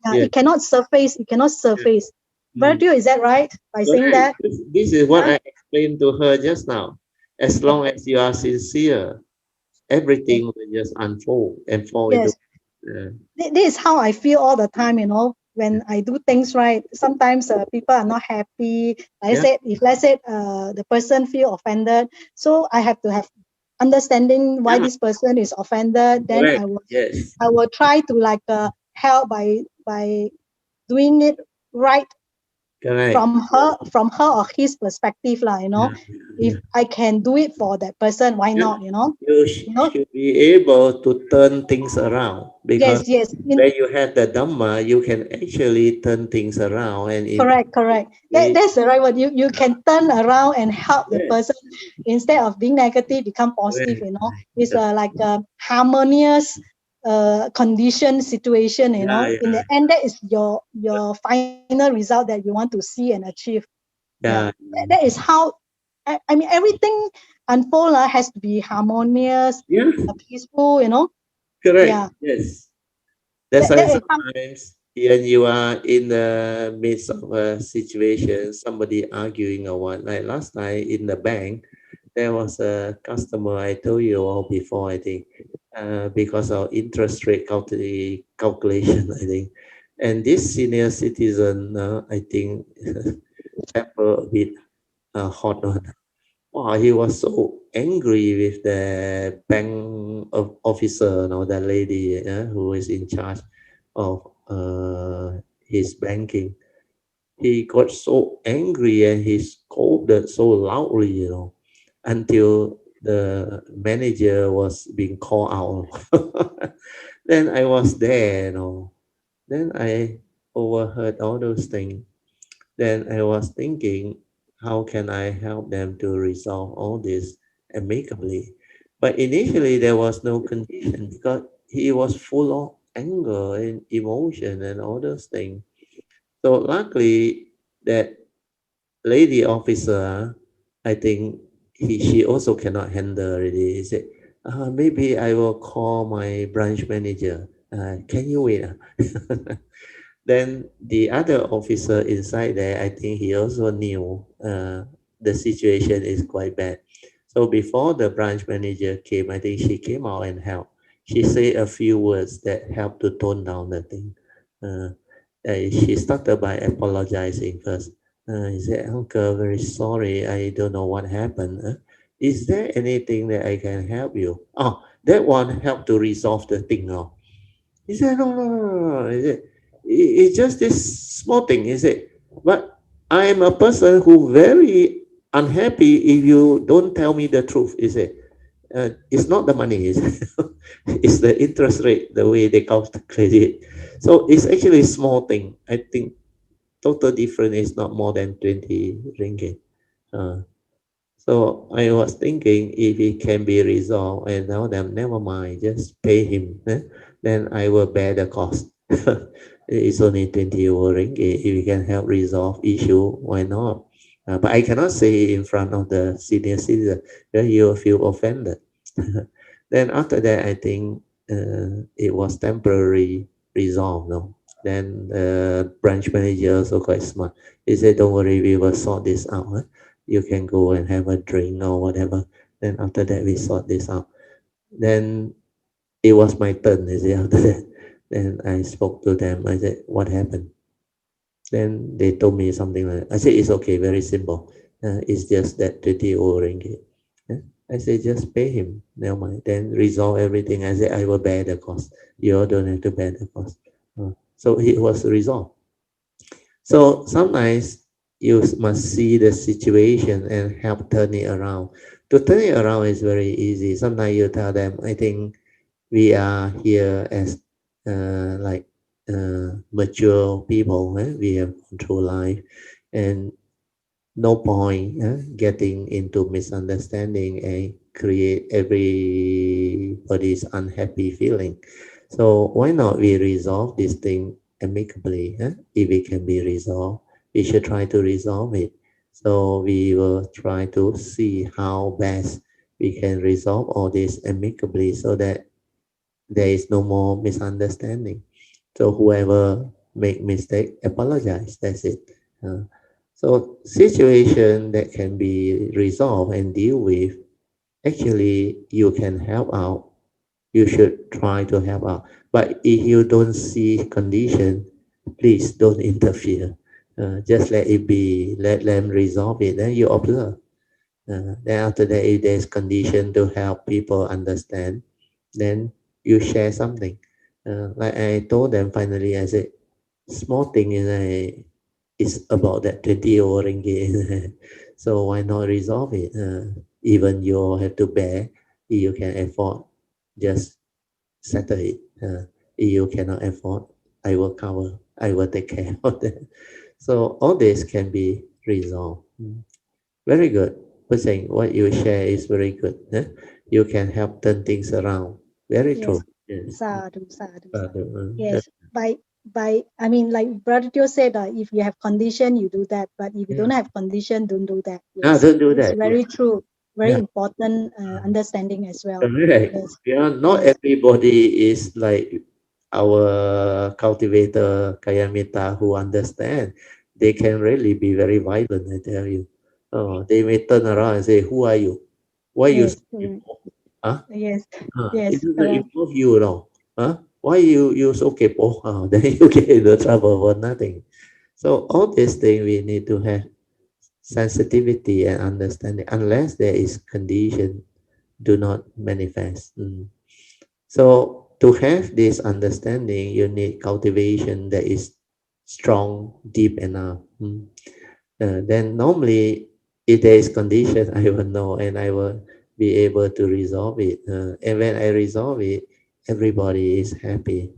Yeah, It cannot surface. It cannot yeah. surface. Mm. Bertio, is that right? By saying Correct. that, This is what yeah, I explained to her just now. As long as you are sincere, yes, everything will just unfold and fall into. yes. This is how I feel all the time. Yeah, When I do things right, sometimes people are not happy. Like I yeah, said, if let's say the person feel offended, so I have to have understanding why yeah, this person is offended. Then correct. I will Yes, I will try to like help by doing it right correct. from her or his perspective lah. Yeah, If yeah, I can do it for that person, why yeah. not? You You know. should be able to turn things around because Yes, yes. when you have the Dhamma, you can actually turn things around and Correct, correct. it, That's the right word. You can turn around and help the yes, person instead of being negative, become positive. correct. It's Yeah, like a harmonious condition situation. yeah, In yeah, the end, that is your final result that you want to see and achieve. Yeah, yeah. that is how. I mean, everything unfold has to be harmonious, Yeah, peaceful. correct. Yeah, Yes. That's why that is how. sometimes when you are in the midst of a situation, somebody arguing or what. Like last night in the bank, there was a customer I told you all before, I think, because of interest rate calculation, I think. And this senior citizen, I think, temper a bit hot on. Wow, he was so angry with the bank officer, that lady who is in charge of his banking. He got so angry and he scolded so loudly, until the manager was being called out. Then I was there, Then I overheard all those things. Then I was thinking, how can I help them to resolve all this amicably? But initially, there was no condition because he was full of anger and emotion and all those things. So luckily, that lady officer, I think she also cannot handle already. He said, maybe I will call my branch manager. Can you wait? Then the other officer inside there, I think he also knew the situation is quite bad. So before the branch manager came, I think she came out and helped. she say a few words that help to tone down the thing. Uh, she started by apologizing first. He said, "Uncle, very sorry. I don't know what happened. Is there anything that I can help you?" Oh, that one helped to resolve the thing. Oh, he said, "No, no, no, no, no." He said, It's just this small thing." He said, "But I am a person who very unhappy if you don't tell me the truth." He said, "It's not the money, it's the interest rate, the way they calculate it. So it's actually a small thing. I think total difference is not more than 20 ringgit. Uh, so I was thinking if it can be resolved, and now then never mind, just pay him. Then I will bear the cost. It's only 20 over ringgit. If we can help resolve issue, why not? But I cannot say in front of the senior citizen, then you will feel offended. Then after that, I think it was temporary resolved. No? Then branch manager also quite smart. He said, "Don't worry, we will sort this out. Huh? You can go and have a drink or whatever." Then after that, we sort this out. Then it was my turn. You see, after that, then I spoke to them. I said, "What happened?" Then they told me something like that. I said, "It's okay, very simple. It's just that 20 ringgit." Yeah. I said, "Just pay him, never mind. Then resolve everything." I said, "I will bear the cost. You all don't have to bear the cost." So it was resolved. So sometimes you must see the situation and help turn it around. To turn it around is very easy. Sometimes you tell them, "I think we are here as like mature people. We have gone through life, and no point getting into misunderstanding and create everybody's unhappy feeling. So why not we resolve this thing amicably? If it can be resolved, we should try to resolve it. So we will try to see how best we can resolve all this amicably so that there is no more misunderstanding. So whoever make mistake, apologize. That's it. Uh, so situation that can be resolved and deal with, actually you can help out. You should try to help out. But if you don't see condition, please don't interfere. Just let it be. Let them resolve it. Then you observe. Then after that, if there's condition to help people understand, then you share something. Like I told them finally, I said, small thing is about that 20 ringgit. So why not resolve it? Even you have to bear, if you can afford, just settle it. If you cannot afford, I will cover, I will take care of that. So all this can be resolved. Very good. But saying what you share is very good. You can help turn things around. Very Yes. true. Yes. Sadhu, sadhu, sadhu. Uh, Yes. By I mean, like Brother Teo said, if you have condition, you do that. But if you yeah. don't have condition, don't do that. Yes, Don't do it's that. Yeah. very true. Very Yeah. important understanding as well. Correct. Yes. Yeah. Not Yes. everybody is like our cultivator Kayamita who understand. They can really be very violent, I tell you. Oh, they may turn around and say, "Who are you? Why you so Yes. Correct. people? Huh? Yes. It Yes. doesn't Correct. involve you, no. Huh? Why you so kepo? Then you get into trouble for nothing. So all these things we need to have sensitivity and understanding. Unless there is condition, do not manifest. So to have this understanding, you need cultivation that is strong, deep enough. Then normally, if there is condition, I will know and I will be able to resolve it. And when I resolve it, everybody is happy.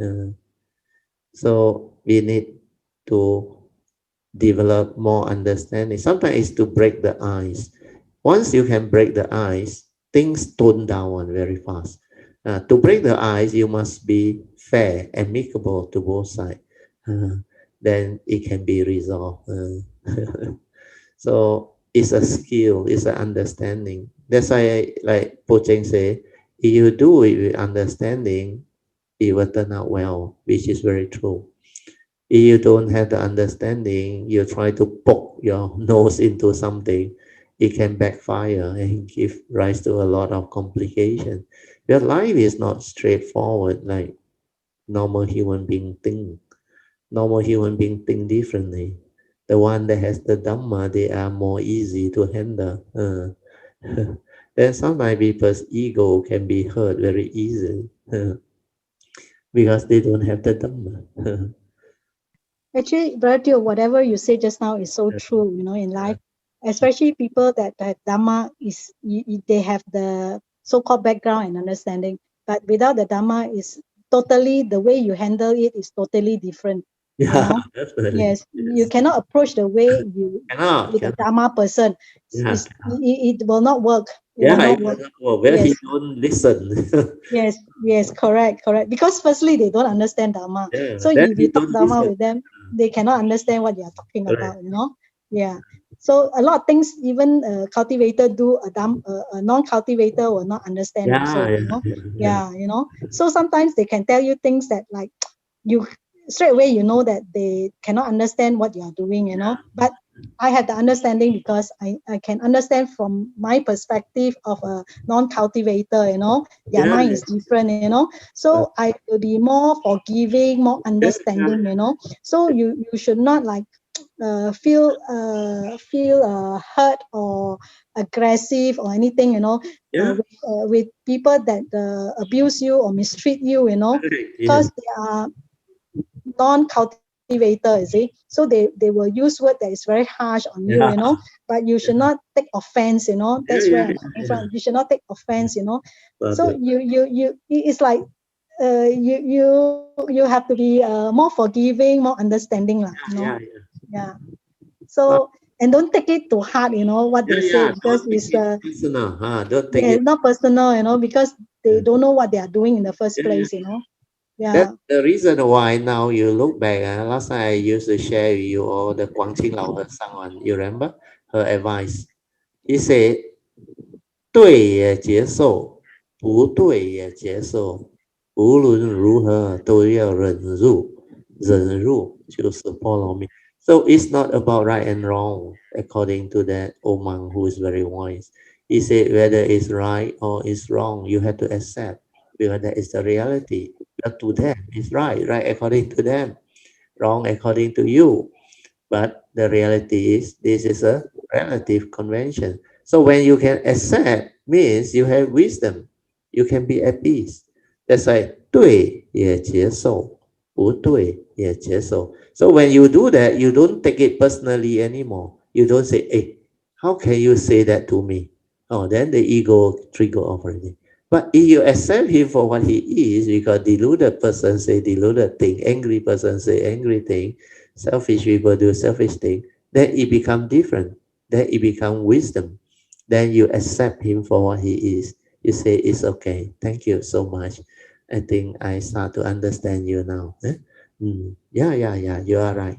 So we need to develop more understanding. Sometimes it's to break the ice. Once you can break the ice, things tone down very fast. To break the ice, you must be fair, amicable to both sides. Uh, then it can be resolved. So it's a skill, it's an understanding. That's why, like Po Cheng say, if you do it with understanding, it will turn out well, which is very true. If you don't have the understanding, you try to poke your nose into something, it can backfire and give rise to a lot of complication. Your life is not straightforward like normal human being think. Normal human being think differently. The one that has the Dhamma, they are more easy to handle. Then sometimes people's ego can be hurt very easily because they don't have the Dhamma. Actually, Bharatiya, whatever you said just now is so true, in life, especially people that have Dhamma they have the so-called background and understanding, but without the Dhamma is totally, the way you handle it is totally different, you Yeah, know. definitely. Yes, you Yes. cannot approach the way you Cannot, with a cannot. Dhamma person. Yeah, cannot. It will not work. It will Yeah, not it work. doesn't work. Well, he Yes, don't listen. yes, correct. Because firstly, they don't understand Dharma. Yeah, So then if he you talk don't Dharma listen. with them, they cannot understand what you are talking Correct. about. Yeah. So a lot of things, even a cultivator do, a non-cultivator will not understand Yeah, yeah, also. yeah, yeah. Yeah. So sometimes they can tell you things that like you straight away that they cannot understand what you are doing. But I have the understanding because I can understand from my perspective of a non-cultivator. Their Yeah, mind yeah, is different. So I will be more forgiving, more yeah, yeah, understanding. So you should not like feel hurt or aggressive or anything. yeah. With people that abuse you or mistreat you. Correct. Yes. Because they are non-cultivator, so they will use word that is very harsh on you. Yeah, But you should not take offense. yeah, That's where yeah, I'm yeah, coming yeah. from. You should not take offense. Got So it. it's like you have to be more forgiving, more understanding lah. Yeah, yeah. Yeah. Well, So, and don't take it to heart. What yeah, they say, yeah. because Don't take it's it personal. Don't take yeah, it. not personal. Because they Yeah, don't know what they are doing in the first yeah, yeah. place. That's Yeah. the reason why now you look back. Last time I used to share with you all the Guangqing Lao和尚 one. You remember her advice? He said, 对也接受，不对也接受，无论如何都要忍辱，忍辱就是 follow me. So it's not about right and wrong, according to that old monk who is very wise. He said whether it's right or it's wrong, you have to accept because that is the reality. But to them, it's right according to them, wrong according to you. But the reality is this is a relative convention. So when you can accept means you have wisdom, you can be at peace. That's why 对也接受，不对也接受. So when you do that, you don't take it personally anymore. You don't say, hey, how can you say that to me? Oh, then the ego trigger off already. But if you accept him for what he is, because deluded person say deluded thing, angry person say angry thing, selfish people do selfish thing, then it become different. Then it become wisdom. Then you accept him for what he is. You say it's okay. Thank you so much. I think I start to understand you now. Yeah. You are right.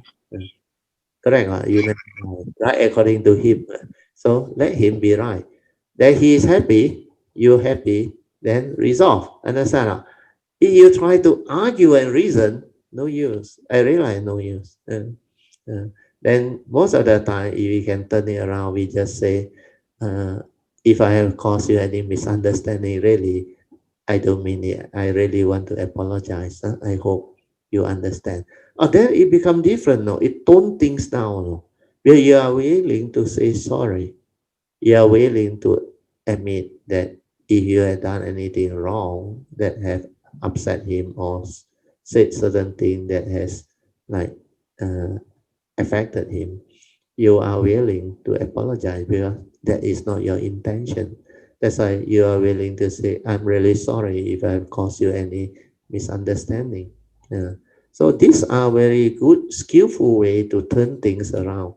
Correct. You never know. Right according to him. So let him be right. Then he is happy. You're happy. Then resolve. Understand? If you try to argue and reason, no use. I realize no use. Then most of the time, if we can turn it around, we just say, if I have caused you any misunderstanding, really, I don't mean it. I really want to apologize. I hope you understand. Oh, then it become different. No, it tone things down. No, where you are willing to say sorry. You are willing to admit that if you have done anything wrong that have upset him or said certain thing that has like uh, affected him, you are willing to apologize because that is not your intention. That's why you are willing to say, I'm really sorry if I've caused you any misunderstanding. Yeah. So these are very good, skillful way to turn things around.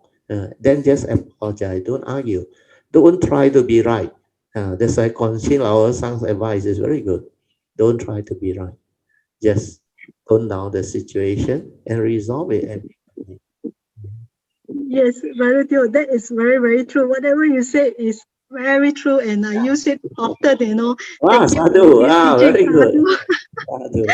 Then just apologize, don't argue. Don't try to be right. That's why Conchil, our son's advice is very good. Don't try to be right. Just tone down the situation and resolve it. Yes, very true. That is very, very true. Whatever you say is very true, and I use it often. Wow, Thank you for sadhu. this teaching, Very good. Sadhu. Sadhu.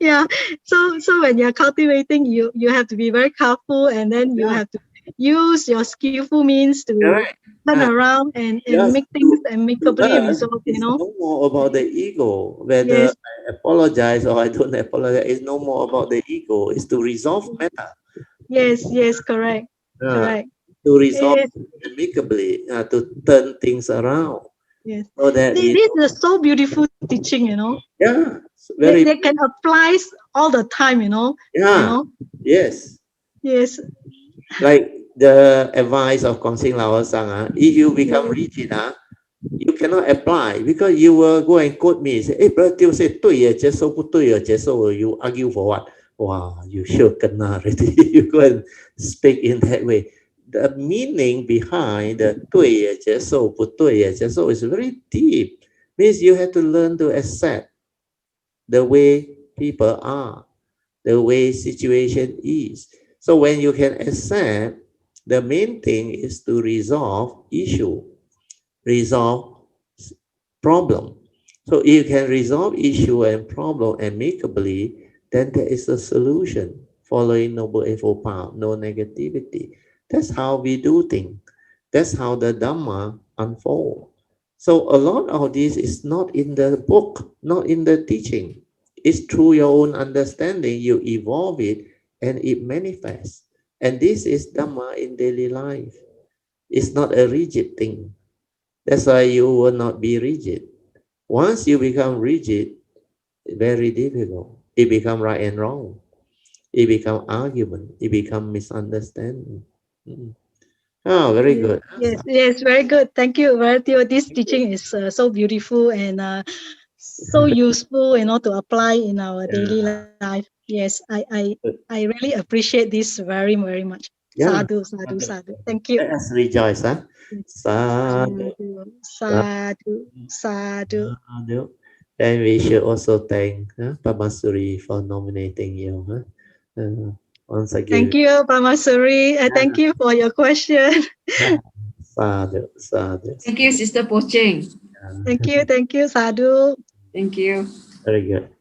Yeah. So when you're cultivating, you have to be very careful, and then you Yeah, have to use your skillful means to correct. turn around and Yes. make things amicably Because resolved, it's no more about the ego, whether Yes, I apologize or I don't apologize. It's no more about the ego. It's to resolve matter. yes, correct, Uh, correct. to resolve Yes, amicably, to turn things around yes. so that we This is so beautiful teaching, yeah, it's They, very they can apply all the time, you yeah, know. yes. Yes, Like the advice of Kong Sing Lao Sang, if you become yes, rigid, you cannot apply because you will go and quote me, say, hey, brother, you say, 对也接受不对也接受, you argue for what? Wow, you sure kena already. You go and speak in that way. The meaning behind the 对也接受不对也接受 is very deep. Means you have to learn to accept the way people are, the way situation is. So when you can accept, the main thing is to resolve issue, resolve problem. So if you can resolve issue and problem amicably, then there is a solution. Following Noble Eightfold Path, no negativity. That's how we do things. That's how the Dhamma unfold. So a lot of this is not in the book, not in the teaching. It's through your own understanding, you evolve it and it manifests. And this is Dhamma in daily life. It's not a rigid thing. That's why you will not be rigid. Once you become rigid, very difficult. It become right and wrong. It become argument. It become misunderstanding. Mm. Oh, very good. yes, very good. Thank you, very good. This teaching is so beautiful and so useful, to apply in our daily Yeah, life. Yes, I good. really appreciate this very, very much. Yeah. Sadhu, sadhu, sadhu. Thank you. Let us rejoice, huh? Sadhu, Sadhu, sadhu, sadhu. sadhu. Then we should also thank Pamasuri for nominating you. Once again, Thank you, Pamasuri. Thank you for your question. sadhu, sadhu. Thank you, Sister Pocheng. Thank you, Sadhu. Thank you. Very good.